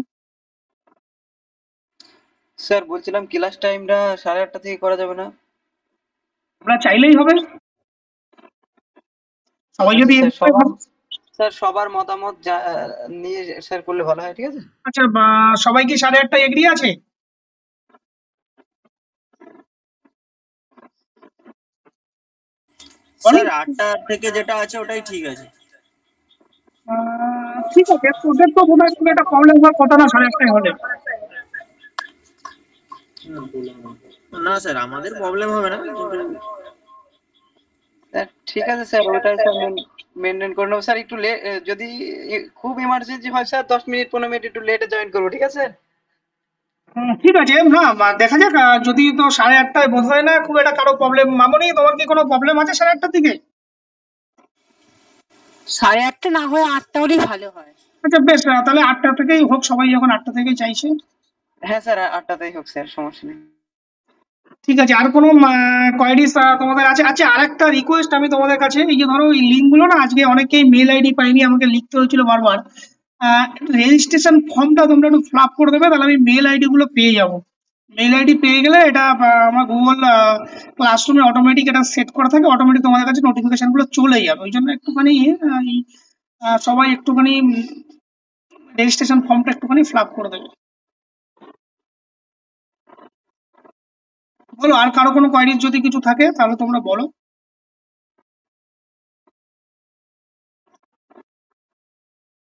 স্যার বলছিলাম ক্লাস টাইমটা 8:30 থেকে করা যাবে না? তোমরা চাইলেই হবে, সবাই যদি স্যার সবার মতামত নিয়ে স্যার করলে ভালো হয়, ঠিক আছে? আচ্ছা, সবাই কি 8:30 এগ্রি আছে? স্যার 8টা থেকে যেটা আছে ওটাই ঠিক আছে। ঠিক আছে, তোদের তো বোধ হয় একটা প্রবলেম হওয়ার কথা না 8:30 হলে। না স্যার, আমাদের প্রবলেম হবে না, কিন্তু ঠিক আছে স্যার, ওটা স্যার মেনটেন করে নেবো। স্যার একটু যদি খুব ইমার্জেন্সি হয় স্যার 10 মিনিট 15 মিনিট একটু লেটে জয়েন করবো, ঠিক আছে? ঠিক আছে, না দেখা যাক, যদি তো 8:30 বোধ হয় না খুব একটা কারো প্রবলেম। মামনি, তোমার কি কোনো প্রবলেম আছে 8:30 দিকে? 8:30 না হয়ে 8টা হলেই ভালো হয়। আচ্ছা বেশ, তাহলে 8টা থেকেই হোক, সবাই যখন 8টা থেকেই চাইছে। হ্যাঁ স্যার 8টাতেই হোক স্যার, সমস্যা নেই। ঠিক আছে, আর কোনো কোয়ারিজ তোমাদের আছে? আচ্ছা, আরেকটা রিকোয়েস্ট আমি তোমাদের কাছে, এই যে ধরো এই লিঙ্ক গুলো না, আজকে অনেকেই মেল আইডি পাইনি, আমাকে লিখতে হয়েছিল বারবার। রেজিস্ট্রেশন ফর্মটা তোমরা একটু ফিল আপ করে দেবে, তাহলে আমি মেল আইডি গুলো পেয়ে যাবো। মেল আইডি পেয়ে গেলে এটা আমার গুগল ক্লাসরুমে অটোমেটিক এটা সেট করা থাকে, অটোমেটিক তোমাদের কাছে নোটিফিকেশন গুলো চলে যাবে। ওই জন্য একটুখানি সবাই একটুখানি রেজিস্ট্রেশন ফর্মটা একটুখানি ফিল আপ করে দেবে। বলো আর কারো কোনো কোয়ারিজ যদি কিছু থাকে তাহলে তোমরা বলো।